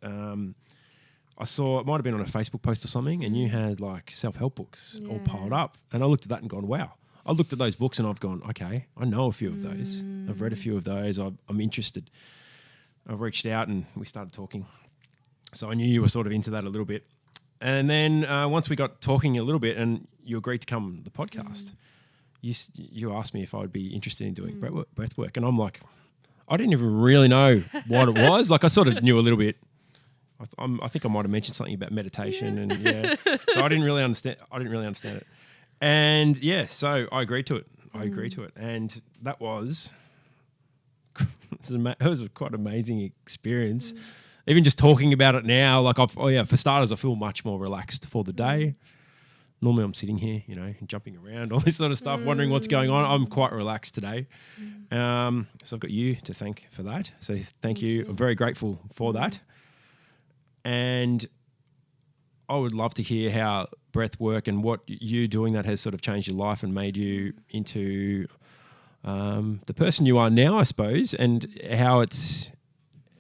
I saw, it might have been on a Facebook post or something, and you had like self-help books all piled up, and I looked at that and gone, wow. I looked at those books and I've gone, okay, I know a few of those. I've read a few of those. I'm interested. I've reached out and we started talking. So I knew you were sort of into that a little bit. And then once we got talking a little bit and you agreed to come on the podcast, you asked me if I would be interested in doing breath work. And I'm like, I didn't even really know what it was. Like I sort of knew a little bit. I think I might have mentioned something about meditation and so I didn't really understand it. And so I agreed to it. And that was it was a quite amazing experience. Even just talking about it now, like for starters, I feel much more relaxed for the day. Normally I'm sitting here, jumping around, all this sort of stuff, wondering what's going on. I'm quite relaxed today. So I've got you to thank for that. So thank you. I'm very grateful for that. And I would love to hear how breath work and what you doing that has sort of changed your life and made you into the person you are now, I suppose, and how it's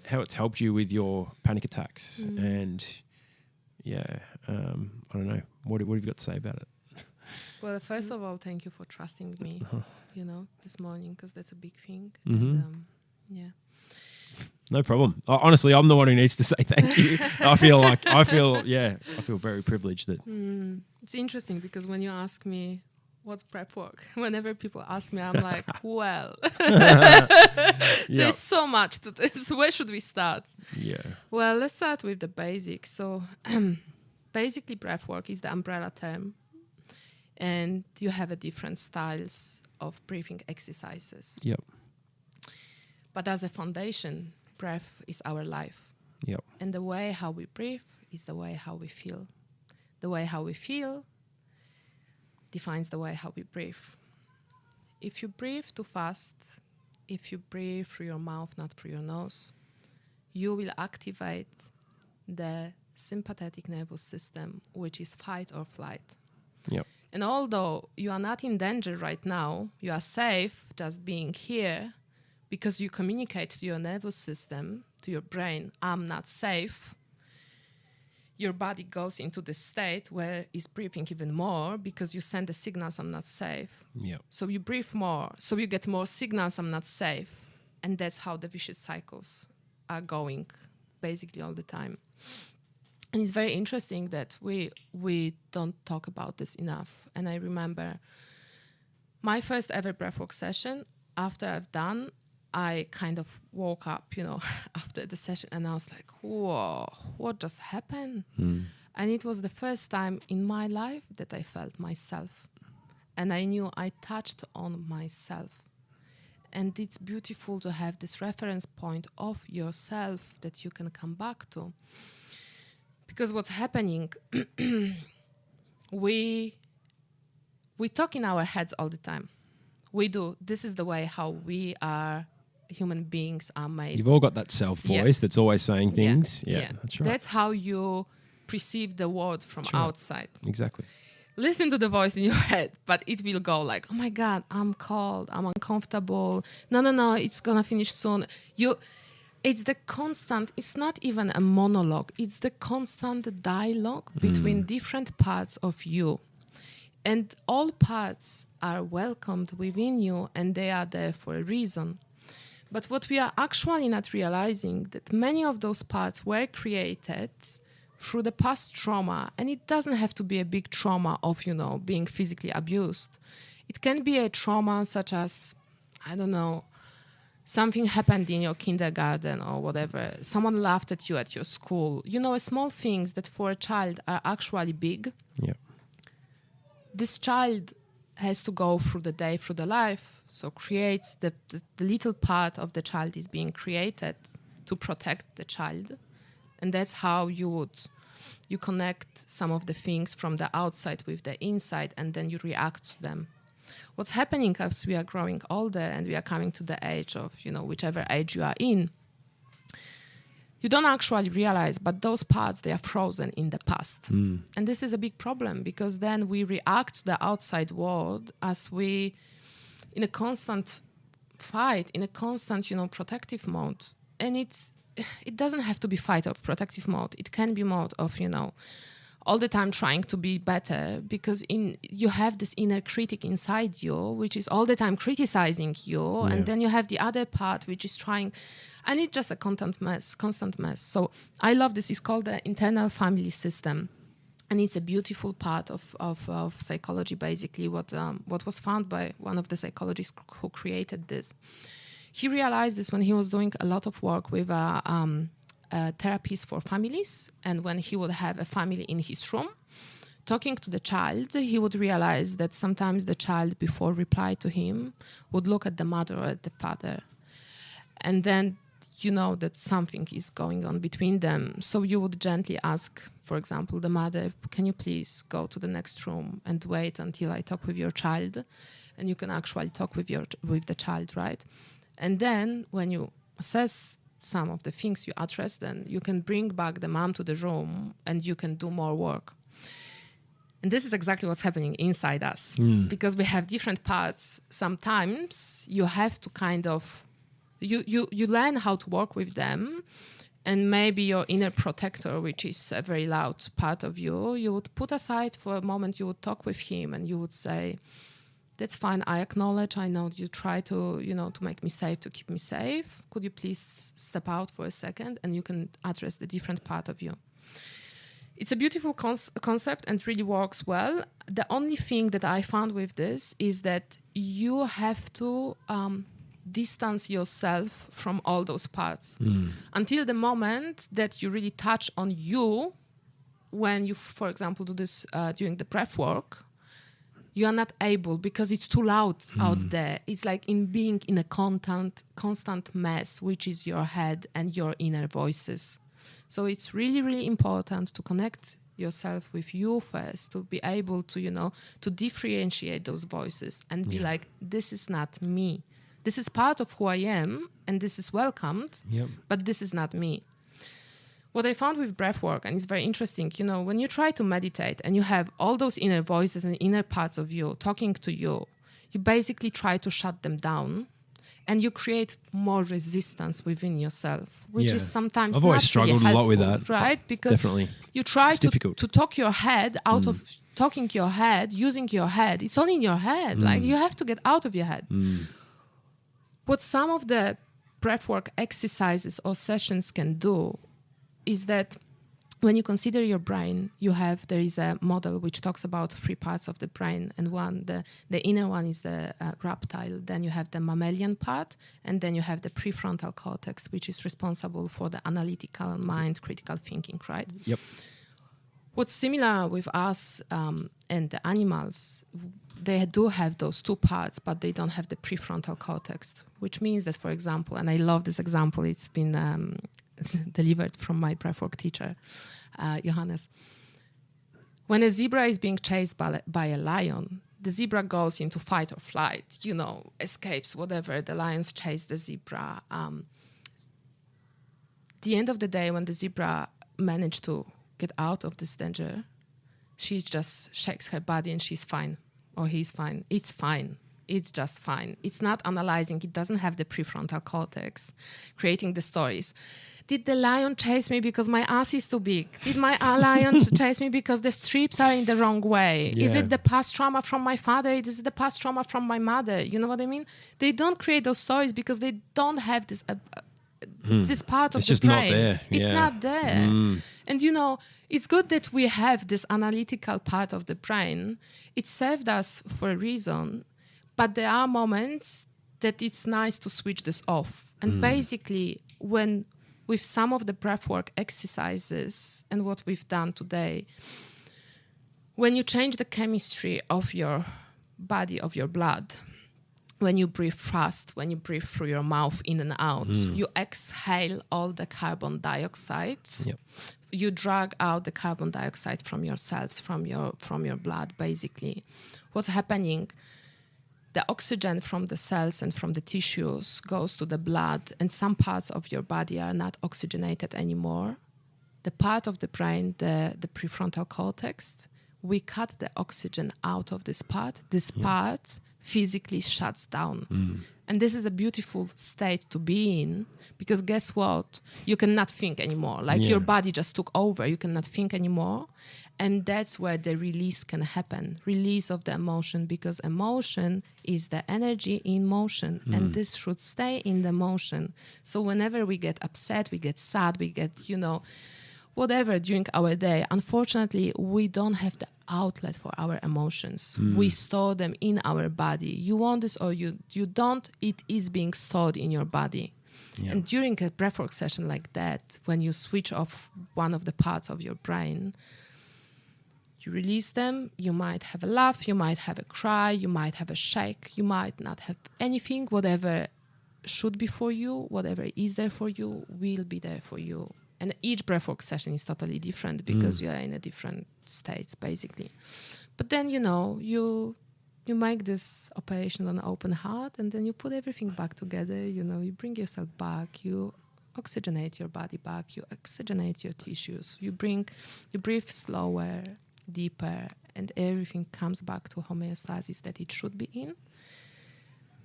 helped you with your panic attacks. And I don't know. What have you got to say about it? Well, first of all, thank you for trusting me, this morning, because that's a big thing. And, no problem. Honestly, I'm the one who needs to say thank you. I feel very privileged that. It's interesting because when you ask me what's prep work? Whenever people ask me, I'm like, well, there's so much to this. Where should we start? Yeah. Well, let's start with the basics. So basically, breath work is the umbrella term. And you have different styles of breathing exercises. Yep. But as a foundation, breath is our life. Yep. And the way how we breathe is the way how we feel. The way how we feel defines the way how we breathe. If you breathe too fast, if you breathe through your mouth, not through your nose, you will activate the sympathetic nervous system, which is fight or flight. Yep. And although you are not in danger right now, you are safe just being here because you communicate to your nervous system, to your brain, I'm not safe. Your body goes into the state where it's breathing even more because you send the signals, I'm not safe. Yep. So you breathe more, so you get more signals, I'm not safe. And that's how the vicious cycles are going basically all the time. And it's very interesting that we don't talk about this enough. And I remember my first ever breathwork session, after I've done, I kind of woke up, after the session, and I was like, whoa, what just happened? And it was the first time in my life that I felt myself. And I knew I touched on myself. And it's beautiful to have this reference point of yourself that you can come back to. Because what's happening, we talk in our heads all the time. We do. This is the way how we are, human beings are made. You've all got that self-voice that's always saying things. Yeah, that's right. That's how you perceive the world from outside. Exactly. Listen to the voice in your head, but it will go like, oh my God, I'm cold, I'm uncomfortable. No, it's going to finish soon. It's the constant, it's not even a monologue, it's the constant dialogue between different parts of you. And all parts are welcomed within you and they are there for a reason. But what we are actually not realizing that many of those parts were created through the past trauma, and it doesn't have to be a big trauma of, being physically abused. It can be a trauma such as, I don't know, something happened in your kindergarten or whatever. Someone laughed at you at your school. Small things that for a child are actually big. Yeah. This child has to go through the day, through the life, so creates the little part of the child is being created to protect the child. And that's how you connect some of the things from the outside with the inside, and then you react to them. What's happening as we are growing older and we are coming to the age of, whichever age you are in, you don't actually realize, but those parts, they are frozen in the past. And this is a big problem because then we react to the outside world as we, in a constant fight, in a constant, protective mode. And it doesn't have to be fight or protective mode. It can be mode of, all the time trying to be better because you have this inner critic inside you, which is all the time criticizing you. Yeah. And then you have the other part, which is trying, and it's just a constant mess. So I love this. It's called the internal family system. And it's a beautiful part of psychology, basically, what was found by one of the psychologists who created this. He realized this when he was doing a lot of work with therapies for families. And when he would have a family in his room, talking to the child, he would realize that sometimes the child, before reply to him, would look at the mother or at the father. And then that something is going on between them. So you would gently ask, for example, the mother, can you please go to the next room and wait until I talk with your child? And you can actually talk with the child, right? And then when you assess some of the things you address, then you can bring back the mom to the room and you can do more work. And this is exactly what's happening inside us. Because we have different parts. Sometimes you have to kind of, you learn how to work with them, and maybe your inner protector, which is a very loud part of you, you would put aside for a moment, you would talk with him and you would say, that's fine, I acknowledge, I know you try to, to make me safe, to keep me safe. Could you please step out for a second? And you can address the different part of you. It's a beautiful concept and really works well. The only thing that I found with this is that you have to distance yourself from all those parts until the moment that you really touch on you. When you, for example, do this during the breath work, you are not able, because it's too loud out there. It's like in being in a constant mess, which is your head and your inner voices. So it's really, really important to connect yourself with you first, to be able to, to differentiate those voices and be like, this is not me. This is part of who I am, and this is welcomed, but this is not me. What I found with breathwork, and it's very interesting, when you try to meditate and you have all those inner voices and inner parts of you talking to you, you basically try to shut them down. And you create more resistance within yourself, which is sometimes I've always not struggled really a lot with helpful, that. right? Because definitely. You try to talk your head out of talking your head, using your head. It's only in your head. Like, you have to get out of your head. What some of the breathwork exercises or sessions can do is that when you consider your brain, there is a model which talks about 3 parts of the brain, and the inner one is the reptile. Then you have the mammalian part, and then you have the prefrontal cortex, which is responsible for the analytical mind, critical thinking, right? Yep. What's similar with us and the animals, they do have those 2 parts, but they don't have the prefrontal cortex, which means that, for example, and I love this example, it's been delivered from my breathwork teacher, Johannes. When a zebra is being chased by a lion, the zebra goes into fight or flight, escapes, whatever. The lions chase the zebra. The end of the day, when the zebra managed to get out of this danger, she just shakes her body and she's fine, or he's fine. It's fine. It's just fine. It's not analyzing. It doesn't have the prefrontal cortex creating the stories. Did the lion chase me because my ass is too big? Did my lion chase me because the strips are in the wrong way? Yeah. Is it the past trauma from my father? Is it the past trauma from my mother? You know what I mean? They don't create those stories because they don't have this this part of the brain. It's just not there. It's not there. And it's good that we have this analytical part of the brain. It served us for a reason. But there are moments that it's nice to switch this off. And basically, with some of the breathwork exercises and what we've done today, when you change the chemistry of your body, of your blood, when you breathe fast, when you breathe through your mouth in and out, you exhale all the carbon dioxide. Yep. You drag out the carbon dioxide from your cells, from your blood, basically. What's happening? The oxygen from the cells and from the tissues goes to the blood, and some parts of your body are not oxygenated anymore. The part of the brain, the prefrontal cortex, we cut the oxygen out of this part. This part physically shuts down. And this is a beautiful state to be in, because guess what? You cannot think anymore. Your body just took over. You cannot think anymore. And that's where the release can happen. Release of the emotion, because emotion is the energy in motion. And this should stay in the motion. So whenever we get upset, we get sad, we get, whatever during our day, unfortunately, we don't have the outlet for our emotions. We store them in our body. You want this or you don't, it is being stored in your body. Yeah. And during a breathwork session like that, when you switch off one of the parts of your brain, you release them, you might have a laugh, you might have a cry, you might have a shake, you might not have anything. Whatever should be for you, whatever is there for you, will be there for you. And each breathwork session is totally different because you are in a different states, basically. But then, you make this operation on open heart, and then you put everything back together. You bring yourself back, you oxygenate your body back, you oxygenate your tissues, you breathe slower, deeper, and everything comes back to homeostasis that it should be in.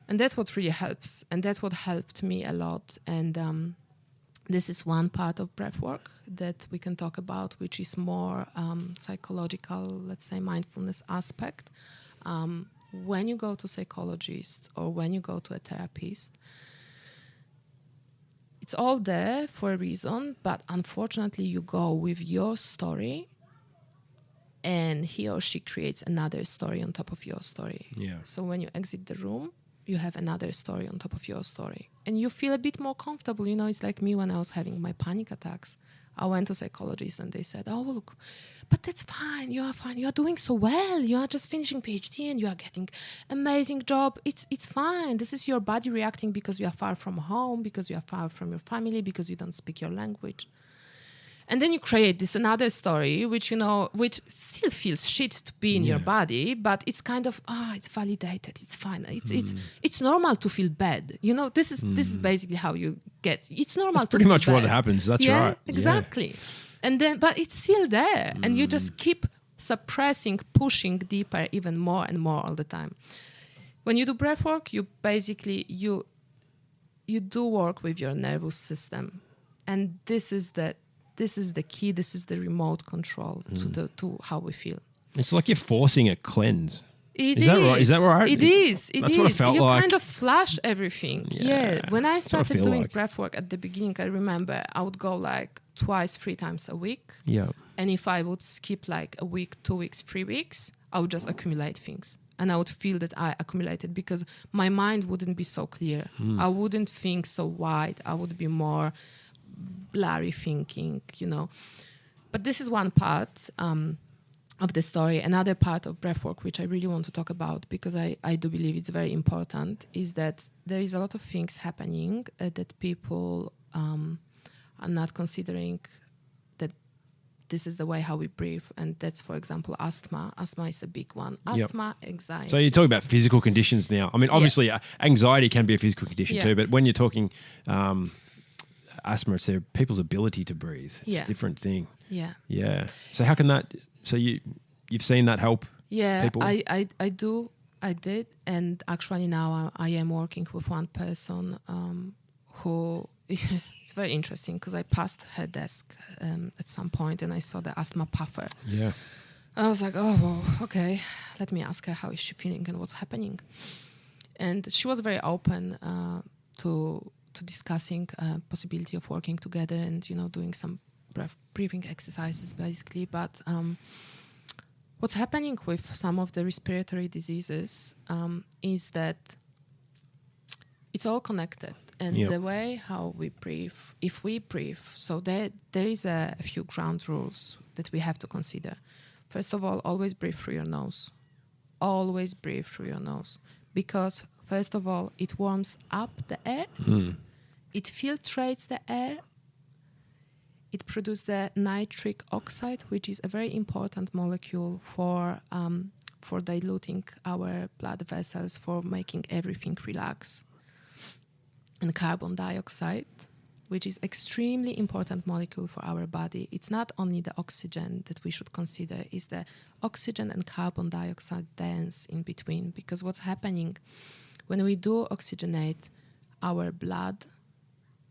And that's what really helps, and that's what helped me a lot. And this is one part of breathwork that we can talk about, which is more psychological, let's say mindfulness aspect. When you go to a psychologist or when you go to a therapist, it's all there for a reason, but unfortunately you go with your story and he or she creates another story on top of your story. Yeah. So when you exit the room, you have another story on top of your story, and you feel a bit more comfortable. It's like me when I was having my panic attacks. I went to psychologists and they said, oh, well, look, but that's fine. You are fine. You are doing so well. You are just finishing PhD and you are getting amazing job. It's fine. This is your body reacting because you are far from home, because you are far from your family, because you don't speak your language. And then you create this another story, which still feels shit to be in your body, but it's kind of, it's validated. It's fine. It's normal to feel bad. This is basically how you get. It's normal. That's pretty much what happens. That's right. Exactly. Yeah. And then, but it's still there, and you just keep suppressing, pushing deeper, even more and more all the time. When you do breath work, you basically you do work with your nervous system, and this is the key. This is the remote control to how we feel. It's like you're forcing a cleanse. Is that right? Is that right? It is. That's what it felt you like. kind of flush everything. Yeah. When I started doing breath work at the beginning, I remember I would go like 2-3 times a week. Yeah. And if I would skip like a week, 2 weeks, 3 weeks, I would just accumulate things. And I would feel that I accumulated because my mind wouldn't be so clear. I wouldn't think so wide. I would be more blurry thinking, But this is one part of the story. Another part of breathwork, which I really want to talk about because I do believe it's very important, is that there is a lot of things happening that people are not considering, that this is the way how we breathe. And that's, for example, asthma. Asthma is a big one. Asthma, anxiety. So you're talking about physical conditions now. I mean, obviously, anxiety can be a physical condition too, but when you're talking asthma, it's their people's ability to breathe. It's a different thing. Yeah. Yeah. So how can that... So you've seen that help people? I did. And actually now I am working with one person who... It's very interesting because I passed her desk at some point and I saw the asthma puffer. Yeah. And I was like, oh, well, okay. Let me ask her how is she feeling and what's happening. And she was very open to discussing possibility of working together and, doing some breathing exercises basically. But what's happening with some of the respiratory diseases is that it's all connected. And the way how we breathe, if we breathe, so there is a few ground rules that we have to consider. First of all, always breathe through your nose. Always breathe through your nose. Because, first of all, it warms up the air. It filtrates the air. It produces the nitric oxide, which is a very important molecule for diluting our blood vessels, for making everything relax. And carbon dioxide, which is extremely important molecule for our body. It's not only the oxygen that we should consider, it's the oxygen and carbon dioxide dance in between. Because what's happening when we do oxygenate our blood,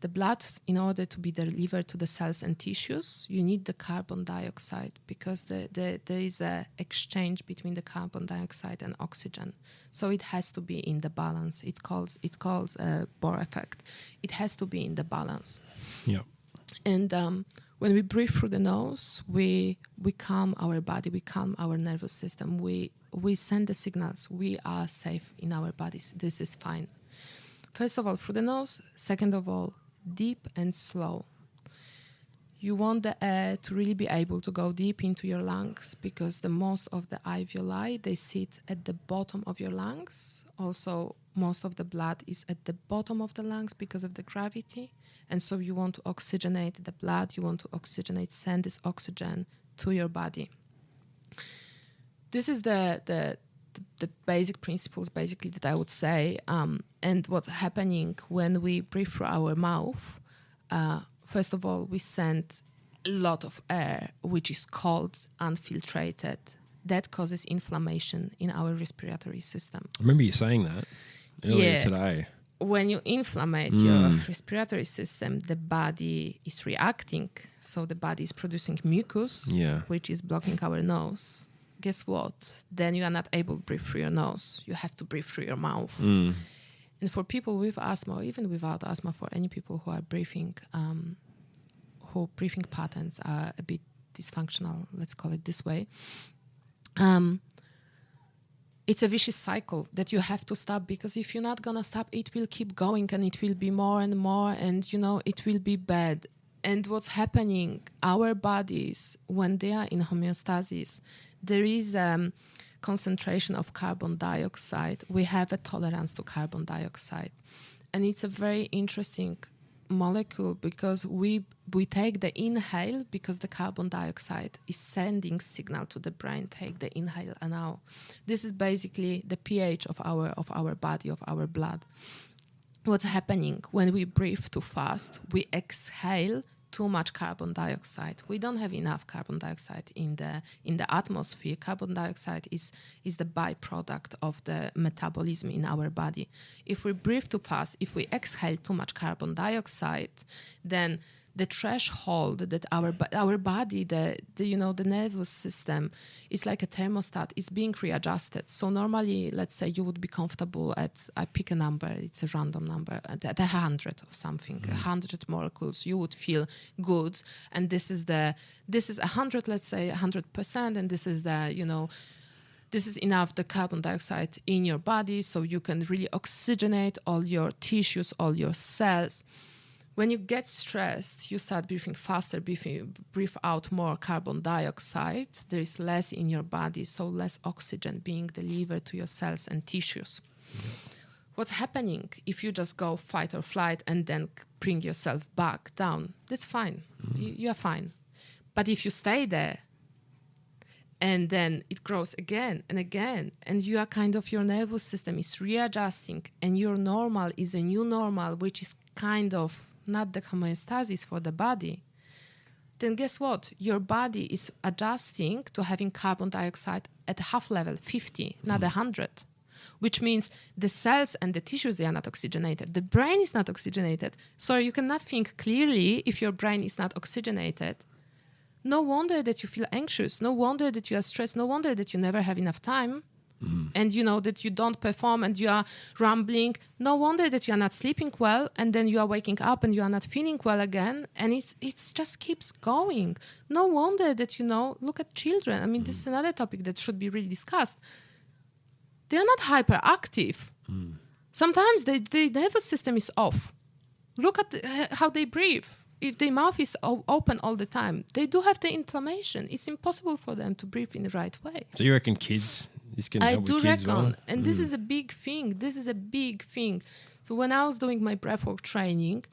the blood, in order to be delivered to the cells and tissues, you need the carbon dioxide because there is an exchange between the carbon dioxide and oxygen. So it has to be in the balance. It calls a Bohr effect. It has to be in the balance. Yeah. And when we breathe through the nose, we calm our body, we calm our nervous system. We send the signals. We are safe in our bodies. This is fine. First of all, through the nose. Second of all, deep and slow. You want the air to really be able to go deep into your lungs because the most of the alveoli, they sit at the bottom of your lungs. Also, most of the blood is at the bottom of the lungs because of the gravity. And so you want to oxygenate the blood, you want to send this oxygen to your body. This is the basic principles, basically, that I would say. And what's happening when we breathe through our mouth, first of all, we send a lot of air, which is cold, unfiltrated. That causes inflammation in our respiratory system. I remember you saying that earlier today. When you inflammate your respiratory system, the body is reacting. So the body is producing mucus, which is blocking our nose. Guess what? Then you are not able to breathe through your nose. You have to breathe through your mouth. And for people with asthma, or even without asthma, for any people who are breathing, who breathing patterns are a bit dysfunctional, let's call it this way, it's a vicious cycle that you have to stop, because if you're not going to stop, it will keep going and it will be more and more, and it will be bad. And what's happening, our bodies, when they are in homeostasis, there is concentration of carbon dioxide. We have a tolerance to carbon dioxide. And it's a very interesting molecule, because we take the inhale, because the carbon dioxide is sending signal to the brain, take the inhale and now. This is basically the pH of our body, of our blood. What's happening when we breathe too fast, we exhale too much carbon dioxide. We don't have enough carbon dioxide in the atmosphere. Carbon dioxide is the byproduct of the metabolism in our body. If we breathe too fast, if we exhale too much carbon dioxide, then the threshold that our body, the nervous system, is like a thermostat, is being readjusted. So normally, let's say you would be comfortable at, I pick a number, it's a random number, at 100 of something, 100 molecules, you would feel good. And this is 100, let's say 100%, and this is this is enough, the carbon dioxide in your body, so you can really oxygenate all your tissues, all your cells. When you get stressed, you start breathing faster, breathe out more carbon dioxide. There is less in your body, so less oxygen being delivered to your cells and tissues. Yeah. What's happening if you just go fight or flight and then bring yourself back down? That's fine. You are fine. But if you stay there and then it grows again and again, and you are your nervous system is readjusting, and your normal is a new normal, which is kind of not the homeostasis for the body, then guess what? Your body is adjusting to having carbon dioxide at half level, 50, not 100, which means the cells and the tissues, they are not oxygenated. The brain is not oxygenated. So you cannot think clearly if your brain is not oxygenated. No wonder that you feel anxious. No wonder that you are stressed. No wonder that you never have enough time. And that you don't perform and you are rambling. No wonder that you are not sleeping well, and then you are waking up and you are not feeling well again, and it's just keeps going. No wonder that look at children. I mean, this is another topic that should be really discussed. They are not hyperactive. Sometimes the nervous system is off. Look at how they breathe. If their mouth is open all the time, they do have the inflammation. It's impossible for them to breathe in the right way. So you reckon kids? I do reckon, and this is a big thing. This is a big thing. So when I was doing my breathwork training,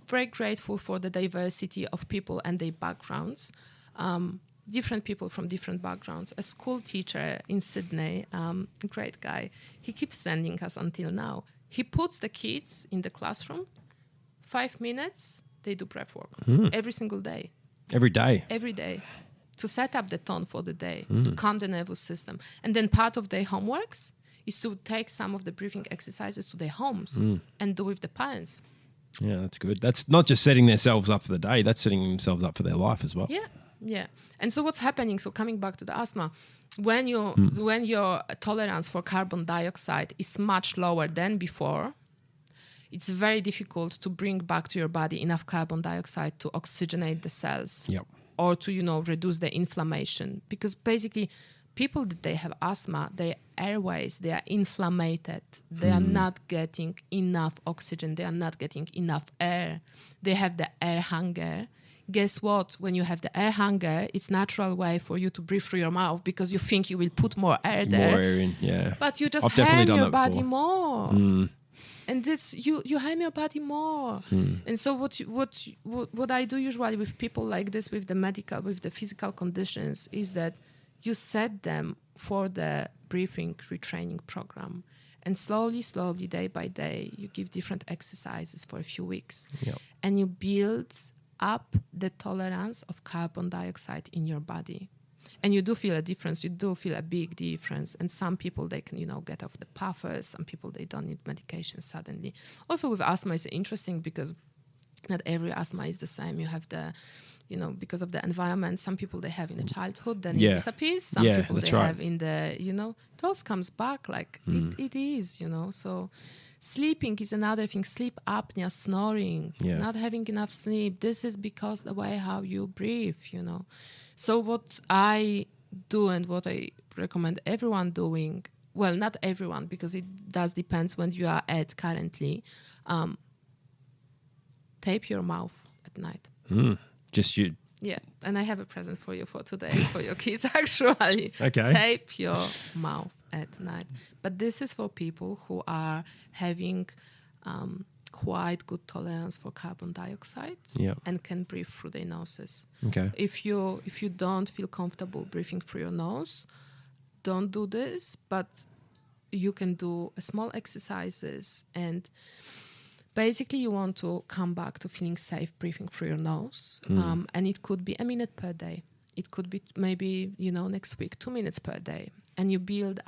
very grateful for the diversity of people and their backgrounds. Different people from different backgrounds. A school teacher in Sydney, great guy, he keeps sending us until now. He puts the kids in the classroom, 5 minutes, they do breathwork every single day. Every day? Every day. To set up the tone for the day, to calm the nervous system. And then part of their homeworks is to take some of the breathing exercises to their homes and do with the parents. Yeah, that's good. That's not just setting themselves up for the day, that's setting themselves up for their life as well. Yeah. And so what's happening, so coming back to the asthma, when your tolerance for carbon dioxide is much lower than before, it's very difficult to bring back to your body enough carbon dioxide to oxygenate the cells. Yep. Or to, reduce the inflammation. Because basically, people that they have asthma, their airways, they are inflamed. They are not getting enough oxygen. They are not getting enough air. They have the air hunger. Guess what? When you have the air hunger, it's natural way for you to breathe through your mouth because you think you will put more air there. More air in, yeah. But you just harm your body more. And it's you harm your body more. And so what I do usually with people like this, with the physical conditions, is that you set them for the breathing retraining program. And slowly, day by day, you give different exercises for a few weeks. Yep. And you build up the tolerance of carbon dioxide in your body. And you do feel a difference. You do feel a big difference. And some people, they can, get off the puffers. Some people, they don't need medication suddenly. Also with asthma, it's interesting because not every asthma is the same. You have the, because of the environment, some people they have in the childhood, then it disappears. Some people they have in the, it also comes back like it is, So sleeping is another thing. Sleep apnea, snoring, not having enough sleep. This is because the way how you breathe, So what I do and what I recommend everyone doing, well, not everyone, because it does depend when you are at currently, tape your mouth at night. Just you. Yeah, and I have a present for you for today, for your kids, actually. Okay. Tape your mouth at night. But this is for people who are having quite good tolerance for carbon dioxide and can breathe through their noses. Okay. If you don't feel comfortable breathing through your nose, don't do this, but you can do small exercises, and basically you want to come back to feeling safe breathing through your nose. And it could be a minute per day. It could be maybe, next week, 2 minutes per day. And you build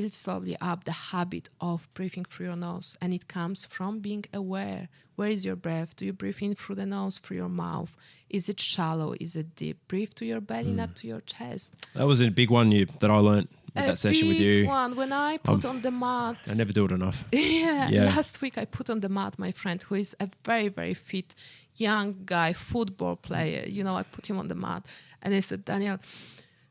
slowly up the habit of breathing through your nose. And it comes from being aware. Where is your breath? Do you breathe in through the nose, through your mouth? Is it shallow? Is it deep? Breathe to your belly, not to your chest. That was a big one that I learned with that session with you. A big one. When I put on the mat. I never do it enough. Yeah. Last week I put on the mat my friend who is a very, very fit young guy, football player. I put him on the mat. And I said, Daniel,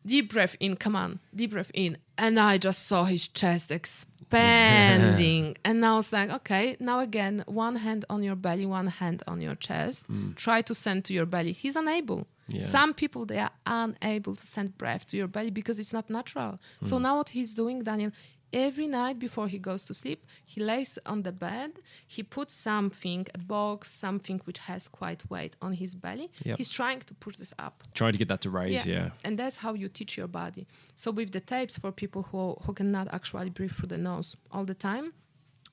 deep breath in, come on, deep breath in. And I just saw his chest expanding. And I was like, okay, now again, one hand on your belly, one hand on your chest. Try to send to your belly. He's unable. Yeah. Some people, they are unable to send breath to your belly because it's not natural. So now what he's doing, Daniel, every night before he goes to sleep, he lays on the bed, he puts something, a box, something which has quite weight on his belly. Yep. He's trying to push this up. Trying to get that to raise, yeah. And that's how you teach your body. So with the tapes for people who cannot actually breathe through the nose all the time,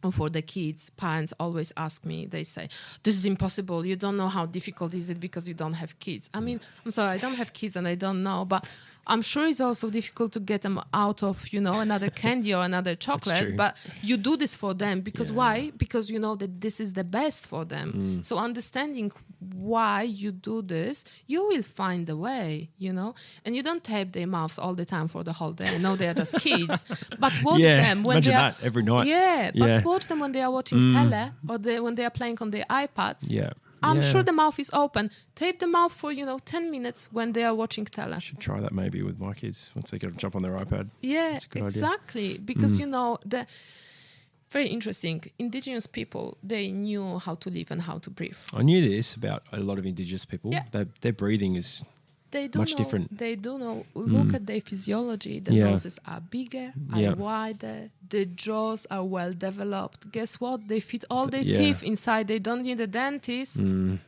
or for the kids, parents always ask me, they say, this is impossible. You don't know how difficult is it because you don't have kids. I mean, I'm sorry, I don't have kids and I don't know, but I'm sure it's also difficult to get them out of, another candy or another chocolate, but you do this for them because why? Because you know that this is the best for them. So understanding why you do this, you will find a way, and you don't tape their mouths all the time for the whole day. No, they are just kids, but watch them when they are every night. But watch them when they are watching tele or when they are playing on their iPads. I'm sure the mouth is open. Tape the mouth for, 10 minutes when they are watching tele. I should try that maybe with my kids once they get to jump on their iPad. Yeah, that's a good exactly. Idea. Because, the very interesting. Indigenous people, they knew how to live and how to breathe. I knew this about a lot of Indigenous people. Yeah. Their breathing is much different. They do know. Look at their physiology. The noses are bigger, are wider. The jaws are well developed. Guess what? They fit all their teeth inside. They don't need a dentist.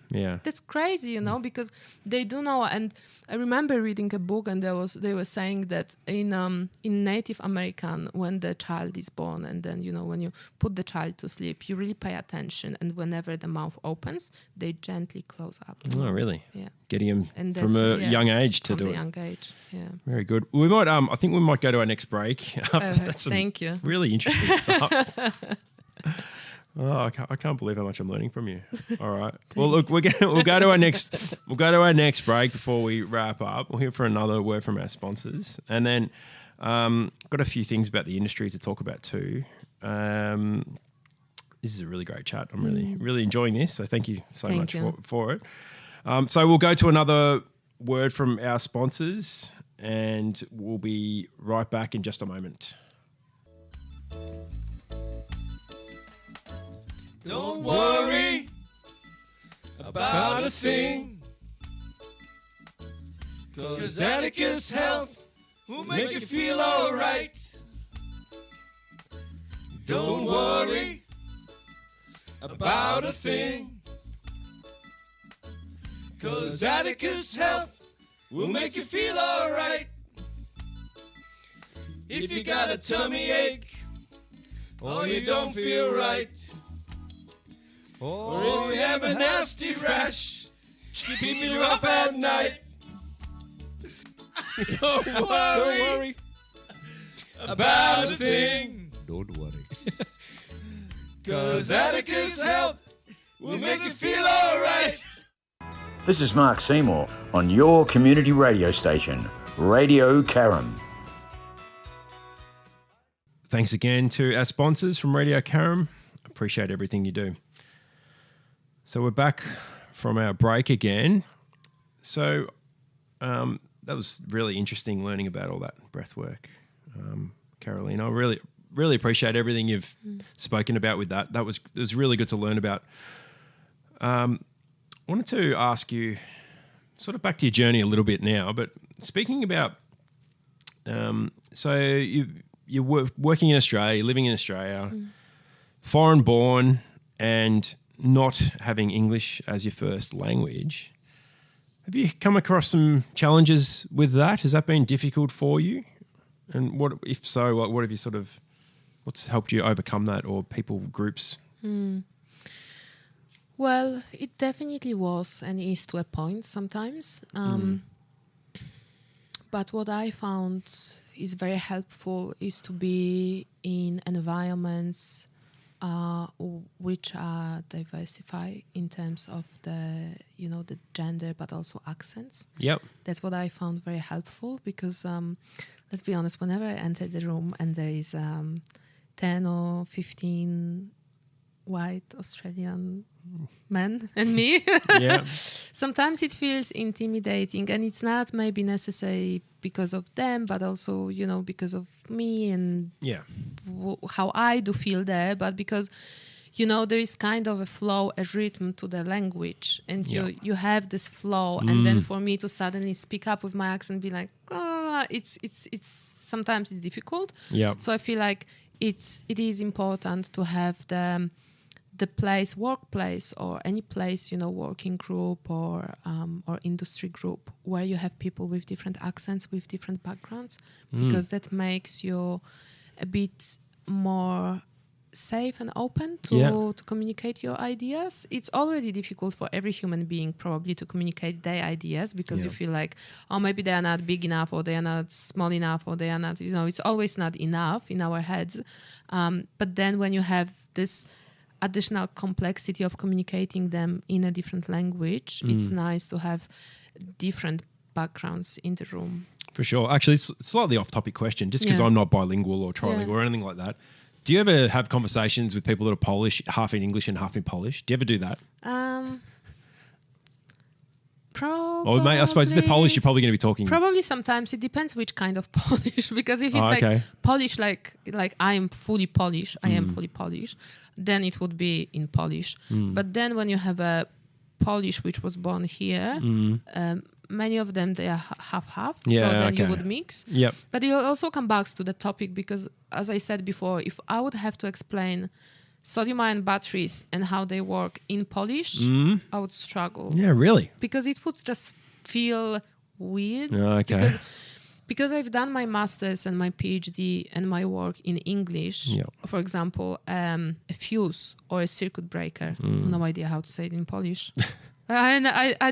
That's crazy, because they do know. And I remember reading a book, and they were saying that in Native American, when the child is born, and then when you put the child to sleep, you really pay attention. And whenever the mouth opens, they gently close up. Oh, really? Yeah. Getting them from a young age to do it. From a young age. Yeah. Very good. We might. I think we might go to our next break. That's thank you. Really interesting stuff. I can't believe how much I'm learning from you. All right. Well, look, we'll go to our next break before we wrap up. We'll hear for another word from our sponsors, and then got a few things about the industry to talk about too. This is a really great chat. I'm really enjoying this. So thank you so much for it. So we'll go to another word from our sponsors, and we'll be right back in just a moment. Don't worry about a thing, 'cause Atticus Health will make you feel alright. Don't worry about a thing, 'cause Atticus Health will make you feel alright. If you got a tummy ache, or you don't feel right, or if you have a nasty rash, keeping you up at night, don't worry about a thing. Don't worry. 'Cause Atticus Health will make you feel alright. This is Mark Seymour on your community radio station, Radio Karam. Thanks again to our sponsors from Radio Karam. Appreciate everything you do. So we're back from our break again. So that was really interesting learning about all that breath work, Karolina. I really appreciate everything you've spoken about with that. It was really good to learn about. I wanted to ask you, sort of back to your journey a little bit now, but speaking about, so you're working in Australia, living in Australia, foreign born, and not having English as your first language. Have you come across some challenges with that? Has that been difficult for you? And what, if so, what have you what's helped you overcome that, or people groups? Well, it definitely was and is to a point sometimes. But what I found is very helpful is to be in environments which are diversified in terms of the gender, but also accents. Yep. That's what I found very helpful because, let's be honest, whenever I enter the room and there is 10 or 15 white Australian men and me, yeah. sometimes it feels intimidating, and it's not maybe necessary because of them, but also, because of me and how I do feel there, but because, there is kind of a flow, a rhythm to the language, and you have this flow, and then for me to suddenly speak up with my accent, be like, it's sometimes it's difficult. Yeah. So I feel like it is important to have the workplace, or any place, working group or industry group, where you have people with different accents, with different backgrounds, because that makes you a bit more safe and open to communicate your ideas. It's already difficult for every human being probably to communicate their ideas, because you feel like, maybe they are not big enough, or they are not small enough, or they are not, it's always not enough in our heads. But then when you have this additional complexity of communicating them in a different language, it's nice to have different backgrounds in the room. For sure. Actually, it's a slightly off-topic question, just because I'm not bilingual or trilingual or anything like that. Do you ever have conversations with people that are Polish, half in English and half in Polish? Do you ever do that? Probably. Or I suppose if they're Polish, you're probably going to be talking. Probably sometimes. It depends which kind of Polish. Because if it's Polish, like I am fully Polish, then it would be in Polish. But then when you have a Polish which was born here, many of them, they are half-half. Yeah, so then you would mix. Yep. But it also come back to the topic, because as I said before, if I would have to explain sodium-ion batteries and how they work in Polish, I would struggle. Yeah, really? Because it would just feel weird. Okay. Because I've done my master's and my PhD and my work in English. For example, a fuse or a circuit breaker. No idea how to say it in Polish. And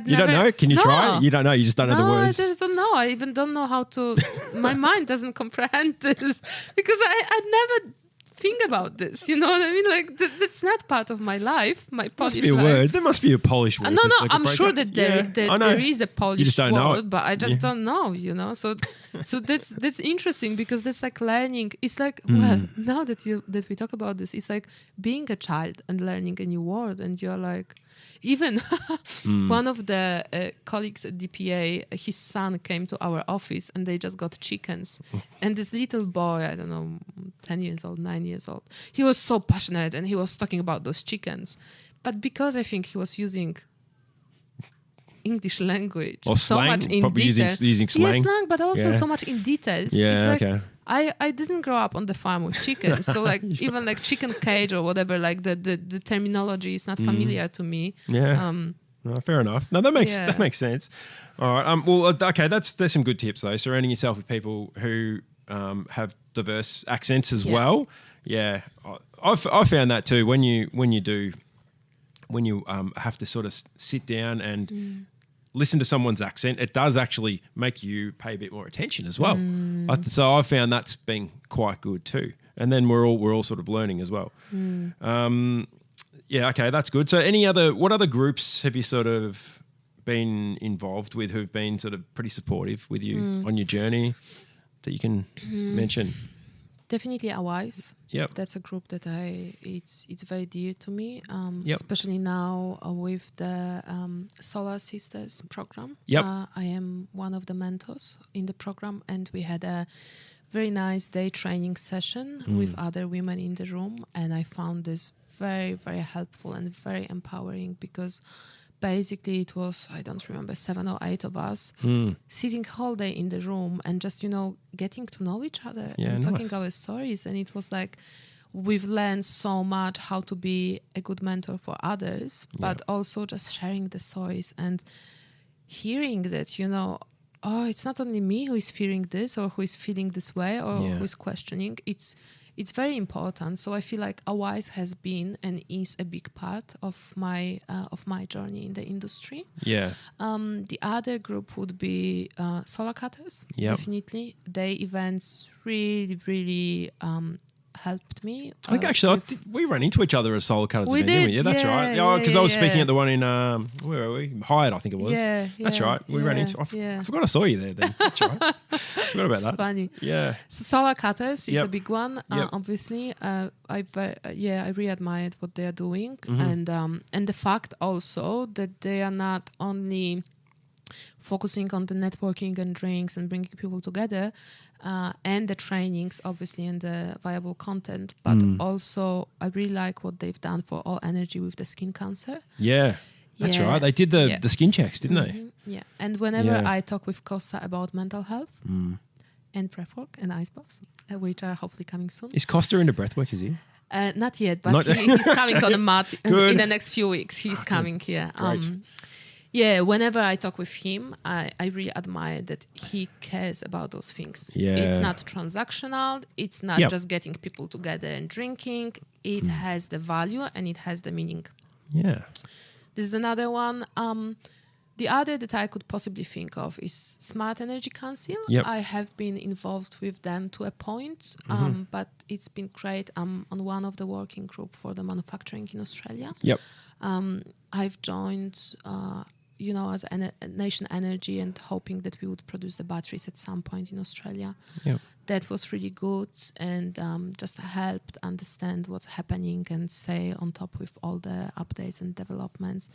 you don't know? Can you try? You don't know? You just don't know the words? I just don't know. I even don't know how to... my mind doesn't comprehend this. Because I never think about this. You know what I mean? Like, that's not part of my life, my Polish life. There must be a word. There must be a Polish word. No, I'm sure that there is a Polish word, but I just don't know, So that's interesting, because that's like learning. It's like, well, now that we talk about this, it's like being a child and learning a new word, and you're like... Even one of the colleagues at DPA, his son came to our office, and they just got chickens. And this little boy, I don't know, 10 years old, 9 years old, he was so passionate, and he was talking about those chickens. But because I think he was using English language, or so slang, much in probably detail. using slang. Yes, slang, but also so much in details. Yeah, it's like, I didn't grow up on the farm with chickens, so like even like chicken cage or whatever, like the terminology is not familiar to me. Yeah. No, fair enough. No, that makes sense. All right. Well, okay. There's some good tips though. Surrounding yourself with people who have diverse accents as well. Yeah, I found that too. When you have to sort of sit down and listen to someone's accent, it does actually make you pay a bit more attention as well. So I found that's been quite good too. And then we're all sort of learning as well. Yeah, okay, that's good. So what other groups have you sort of been involved with who've been sort of pretty supportive with you on your journey that you can mention? Definitely Awise. Yep. That's a group that it's very dear to me. Yep. Especially now with the Solar Sisters program. Yep. I am one of the mentors in the program, and we had a very nice day training session with other women in the room, and I found this very, very helpful and very empowering, because basically it was, I don't remember, 7 or 8 of us sitting whole day in the room and just, getting to know each other and talking our stories. And it was like, we've learned so much how to be a good mentor for others, but also just sharing the stories and hearing that, it's not only me who is fearing this or who is feeling this way or who is questioning. It's very important. So I feel like Awise has been and is a big part of my journey in the industry. Yeah. The other group would be Solar Cutters. Yep. Definitely. Their events really, really helped me. I think actually we ran into each other at Solar Cutters We event, didn't we? did, Yeah, that's right. yeah, Because I was speaking yeah. at the one in where were we? Hyatt, I think it was. Yeah, that's yeah, right. We ran yeah, into. I yeah. forgot I saw you there. Then that's right. Forgot about that. Funny. Yeah. So Solar Cutters, it's Yep. a big one. Yep. Obviously, I really admired what they are doing, and the fact also that they are not only focusing on the networking and drinks and bringing people together, and the trainings, obviously, and the viable content, but also I really like what they've done for All Energy with the skin cancer. Yeah. That's Yeah. right. They did the skin checks, didn't they? Yeah, and whenever Yeah. I talk with Costa about mental health and breathwork and ice baths, which are hopefully coming soon. Is Costa into breathwork? Is he? Not yet, but Not- he's coming on the mat Good. in the next few weeks. He's coming here. Great. Whenever I talk with him, I really admire that he cares about those things. Yeah. It's not transactional. It's not Yep. just getting people together and drinking. It has the value and it has the meaning. Yeah. This is another one. The other that I could possibly think of is Smart Energy Council. Yep. I have been involved with them to a point, but it's been great. I'm on one of the working group for the manufacturing in Australia. Yep. I've joined, as a Nation Energie and hoping that we would produce the batteries at some point in Australia. Yep. That was really good and just helped understand what's happening and stay on top with all the updates and developments.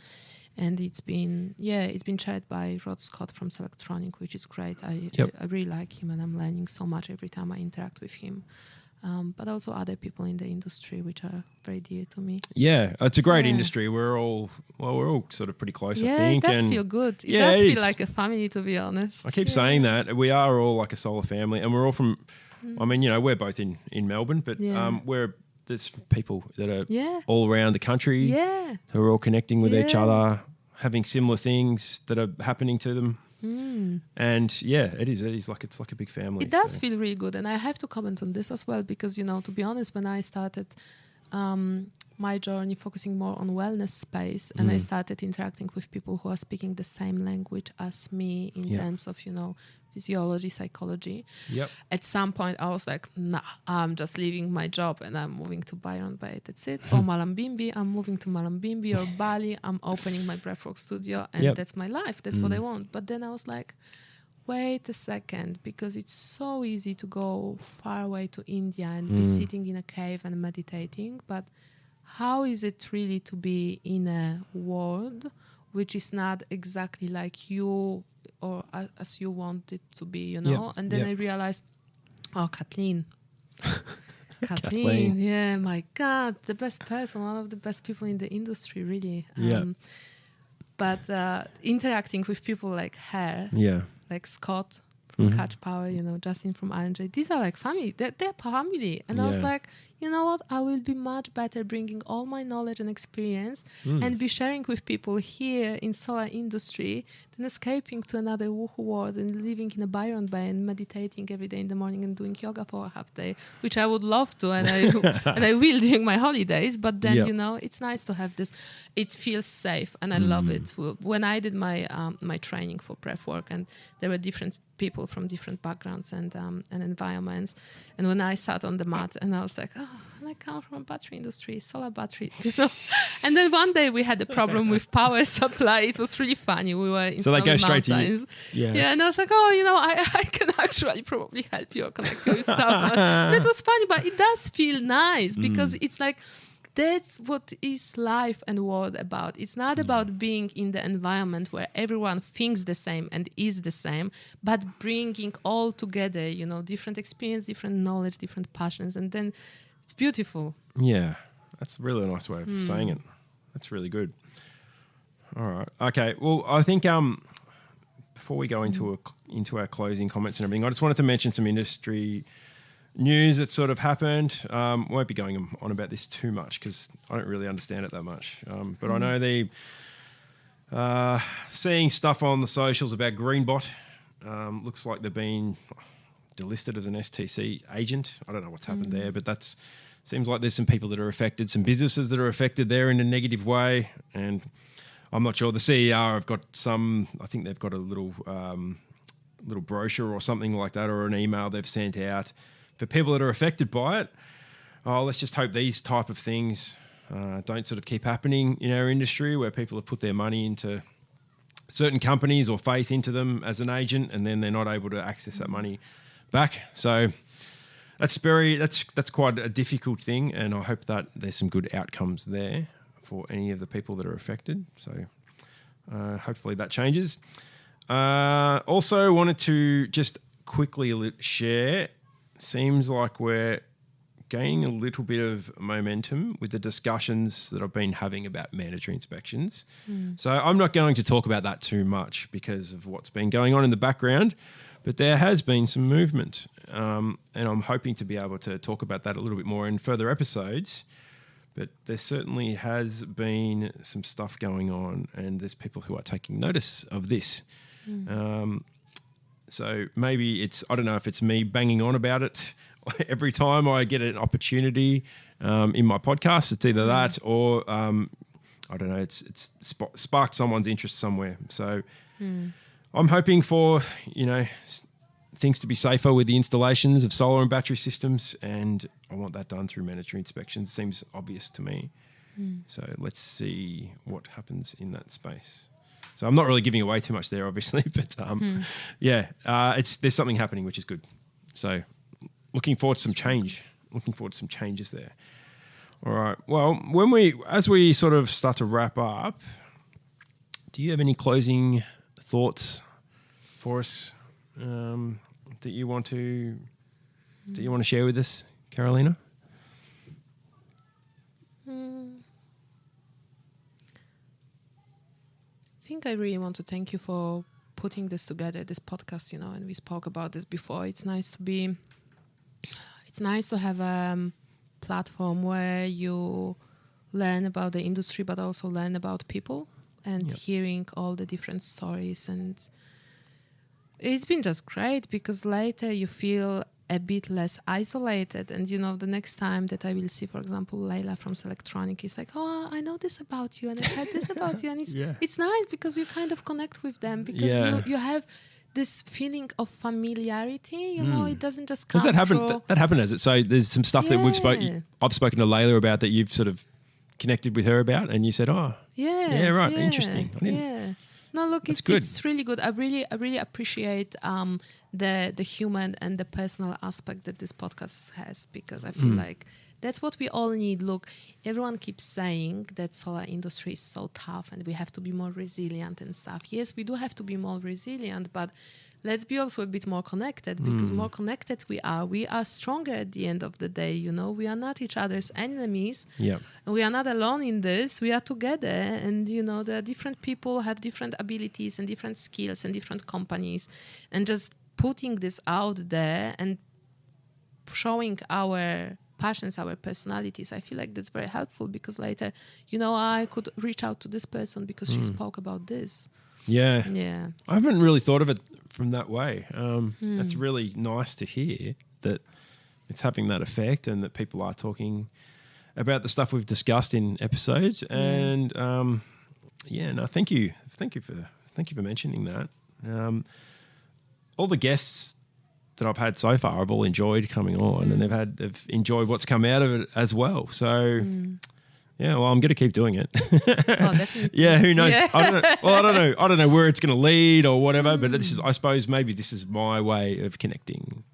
And it's been chaired by Rod Scott from Selectronic, which is great. I really like him and I'm learning so much every time I interact with him. But also other people in the industry, which are very dear to me. Yeah, it's a great Yeah. industry. We're all sort of pretty close, I Yeah, think. it does and feel good. It Yeah, does it feel is. like a family, to be honest. I keep saying that. We are all like a solar family, and we're all from, I mean, we're both in Melbourne, but Yeah. there's people that are Yeah. all around the country Yeah. who are all connecting with each Yeah. other, having similar things that are happening to them. And yeah, it is like it's like a big family. It does so. feel really good. And I have to comment on this as well, because, to be honest, when I started my journey focusing more on wellness space and I started interacting with people who are speaking the same language as me in terms of, physiology, psychology. Yep. At some point I was like, nah, I'm just leaving my job and I'm moving to Byron Bay. That's it. Or Malambimbi, I'm moving to Malambimbi, or Bali, I'm opening my breathwork studio and that's my life. That's what I want. But then I was like, wait a second, because it's so easy to go far away to India and be sitting in a cave and meditating. But how is it really to be in a world which is not exactly like you or as you want it to be, And then I realized, Kathleen. Kathleen, yeah, my God, the best person, one of the best people in the industry, really. But interacting with people like her, like Scott from Catch Power, Justin from R&J, these are like family. They're family. And I was like, you know what? I will be much better bringing all my knowledge and experience and be sharing with people here in solar industry than escaping to another woohoo world and living in a Byron Bay and meditating every day in the morning and doing yoga for a half day, which I would love to and I will during my holidays. But then, it's nice to have this. It feels safe and I love it. When I did my my training for breathwork, and there were different people from different backgrounds and environments, and when I sat on the mat and I was like, and I come from a battery industry, solar batteries, And then one day we had a problem with power supply. It was really funny. We were in so they go straight mountains. to you. Yeah, and I was like, I can actually probably help you or connect you with someone. And it was funny, but it does feel nice because it's like, that's what is life and world about. It's not about being in the environment where everyone thinks the same and is the same, but bringing all together, different experience, different knowledge, different passions, and then it's beautiful. Yeah, that's really a nice way of saying it. That's really good. All right. Okay. Well, I think before we go into our closing comments and everything, I just wanted to mention some industry news that sort of happened. Won't be going on about this too much because I don't really understand it that much. But I know seeing stuff on the socials about Greenbot. Looks like they've been delisted as an STC agent. I don't know what's happened there, but seems like there's some people that are affected, some businesses that are affected there in a negative way. And I'm not sure. The CEO have got I think they've got a little brochure or something like that, or an email they've sent out for people that are affected by it. Let's just hope these type of things don't sort of keep happening in our industry where people have put their money into certain companies or faith into them as an agent, and then they're not able to access that money back. So that's quite a difficult thing, and I hope that there's some good outcomes there for any of the people that are affected. So hopefully that changes. Also wanted to just quickly share, seems like we're gaining a little bit of momentum with the discussions that I've been having about mandatory inspections. So I'm not going to talk about that too much because of what's been going on in the background, but there has been some movement, and I'm hoping to be able to talk about that a little bit more in further episodes. But there certainly has been some stuff going on, and there's people who are taking notice of this. So maybe I don't know if it's me banging on about it every time I get an opportunity in my podcast. It's either that or, I don't know, it's sparked someone's interest somewhere. So I'm hoping for, things to be safer with the installations of solar and battery systems, and I want that done through mandatory inspections. Seems obvious to me. So let's see what happens in that space. So I'm not really giving away too much there, obviously, but there's something happening, which is good. So looking forward to some change. Looking forward to some changes there. All right. Well, as we sort of start to wrap up, do you have any closing thoughts for us that you want to share with us, Karolina? I think I really want to thank you for putting this together, this podcast, and we spoke about this before. It's nice to have a platform where you learn about the industry, but also learn about people and hearing all the different stories. And it's been just great because later you feel a bit less isolated. And, the next time that I will see, for example, Leila from Selectronic, it's like, oh, I know this about you and I heard this about you. And it's nice because you kind of connect with them because you have this feeling of familiarity, it doesn't just come that happened, has it? So there's some stuff that I've spoken to Leila about that you've sort of connected with her about, and you said, interesting. No, look, it's really good. I really appreciate the human and the personal aspect that this podcast has, because I feel like that's what we all need. Look, everyone keeps saying that solar industry is so tough and we have to be more resilient and stuff. Yes, we do have to be more resilient, but let's be also a bit more connected, because more connected we are stronger at the end of the day. We are not each other's enemies. Yeah. And we are not alone in this. We are together, and the different people have different abilities and different skills and different companies, and just putting this out there and showing our passions, our personalities, I feel like that's very helpful, because later, I could reach out to this person because she spoke about this. Yeah. I haven't really thought of it from that way. That's really nice to hear that it's having that effect, and that people are talking about the stuff we've discussed in episodes. And thank you for mentioning that. All the guests that I've had so far have all enjoyed coming on, and they've enjoyed what's come out of it as well. So. Yeah, well, I'm going to keep doing it. Oh, definitely. Yeah, who knows? Yeah. I don't know. Well, I don't know. I don't know where it's going to lead or whatever. But this is, I suppose, maybe this is my way of connecting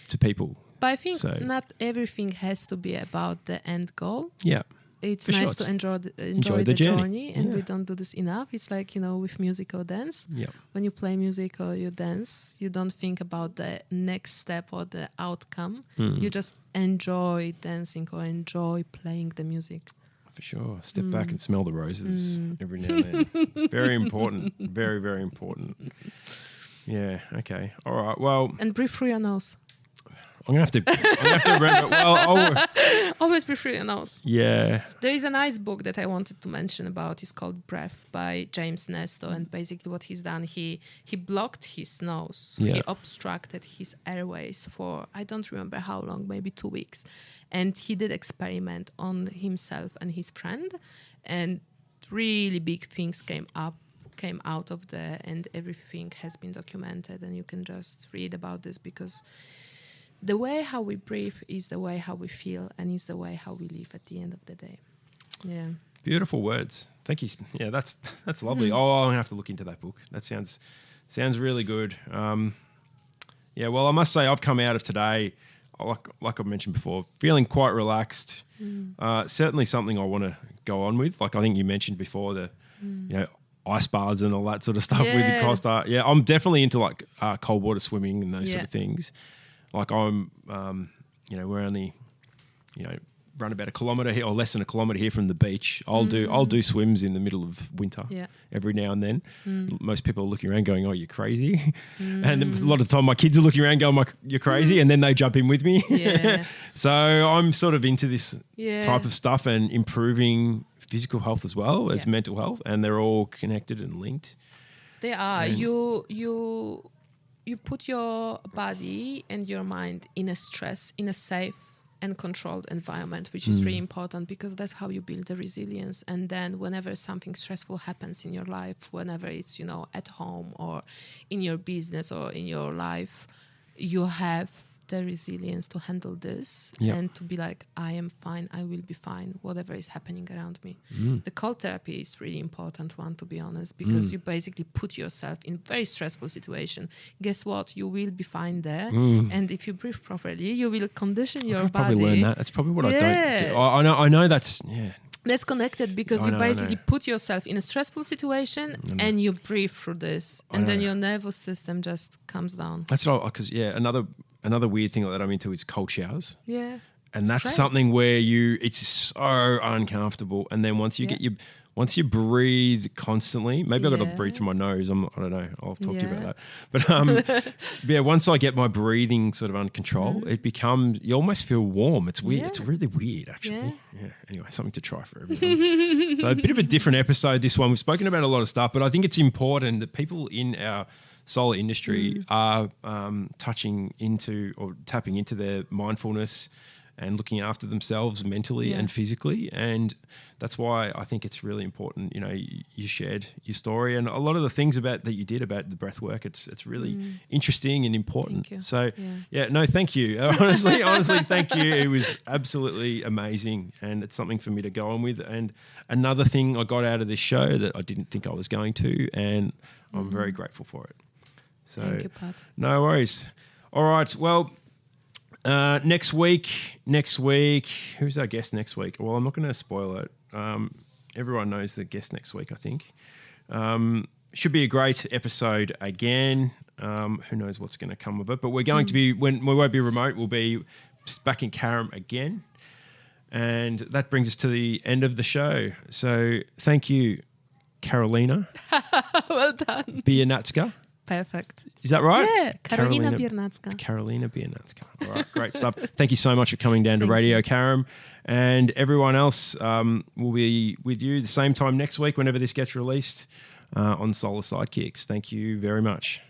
to people. But I think not everything has to be about the end goal. Yeah, it's for nice sure. to enjoy the journey, and we don't do this enough. It's like, with music or dance. Yeah. When you play music or you dance, you don't think about the next step or the outcome. You just enjoy dancing or enjoy playing the music. For sure. Step back and smell the roses every now and then. Very important. Very, very important. Yeah. Okay. All right. Well, And breathe through your nose. I'm gonna have to remember. Well, Always breathe through your nose. yeah. There is a nice book that I wanted to mention about. It's called Breath by James Nesto. And basically what he's done, he blocked his nose. Yeah. He obstructed his airways for, I don't remember how long, maybe 2 weeks. And he did experiment on himself and his friend. And really big things came out of there, and everything has been documented. And you can just read about this, because the way how we breathe is the way how we feel, and is the way how we live at the end of the day. Yeah. Beautiful words. Thank you. Yeah, that's lovely. Oh, I'm gonna have to look into that book. That sounds really good. Yeah. Well, I must say I've come out of today, like I mentioned before, feeling quite relaxed. Certainly something I want to go on with. Like I think you mentioned before, the ice baths and all that sort of stuff with the Costa. Yeah, I'm definitely into like cold water swimming and those sort of things. Like I'm, we're only, run about a kilometre here or less than a kilometre here from the beach. I'll do swims in the middle of winter every now and then. Most people are looking around going, "Oh, you're crazy," and a lot of the time my kids are looking around going, "You're crazy," and then they jump in with me. Yeah. So I'm sort of into this type of stuff and improving physical health as well as mental health, and they're all connected and linked. They are. You put your body and your mind in a safe and controlled environment, which is really important, because that's how you build the resilience. And then whenever something stressful happens in your life, whenever it's, at home or in your business or in your life, you have the resilience to handle this and to be like, I am fine, I will be fine, whatever is happening around me. The cold therapy is really important one, to be honest, because you basically put yourself in very stressful situation. Guess what? You will be fine there. And if you breathe properly, you will condition your body. Probably learn that. That's probably what I don't do. I know that's, That's connected, because you basically put yourself in a stressful situation and you breathe through this. And then your nervous system just comes down. That's what because another weird thing that I'm into is cold showers. Yeah. And that's something where it's so uncomfortable. And then once you breathe constantly, maybe I've got to breathe through my nose. I don't know. I'll talk to you about that. But once I get my breathing sort of under control, it becomes, you almost feel warm. It's weird. It's really weird, actually. Yeah. Anyway, something to try for everyone. So a bit of a different episode, this one. We've spoken about a lot of stuff, but I think it's important that people in our solar industry are tapping into their mindfulness and looking after themselves mentally and physically. And that's why I think it's really important. You shared your story and a lot of the things that you did about the breath work. It's really interesting and important. Thank you. So thank you. Honestly, thank you. It was absolutely amazing. And it's something for me to go on with. And another thing I got out of this show that I didn't think I was going to, and I'm very grateful for it. So thank you, Pat. No worries. All right. Well, next week, who's our guest next week? Well, I'm not going to spoil it. Everyone knows the guest next week, I think. Should be a great episode again. Who knows what's going to come of it? But we're going to be, when we won't be remote, we'll be back in Karam again. And that brings us to the end of the show. So thank you, Karolina. Well done. Biernacka. Perfect. Is that right? Yeah, Karolina Biernacka. Karolina Biernacka. All right, great stuff. Thank you so much for coming down to Radio Karam. And everyone else will be with you the same time next week whenever this gets released on Solar Sidekicks. Thank you very much.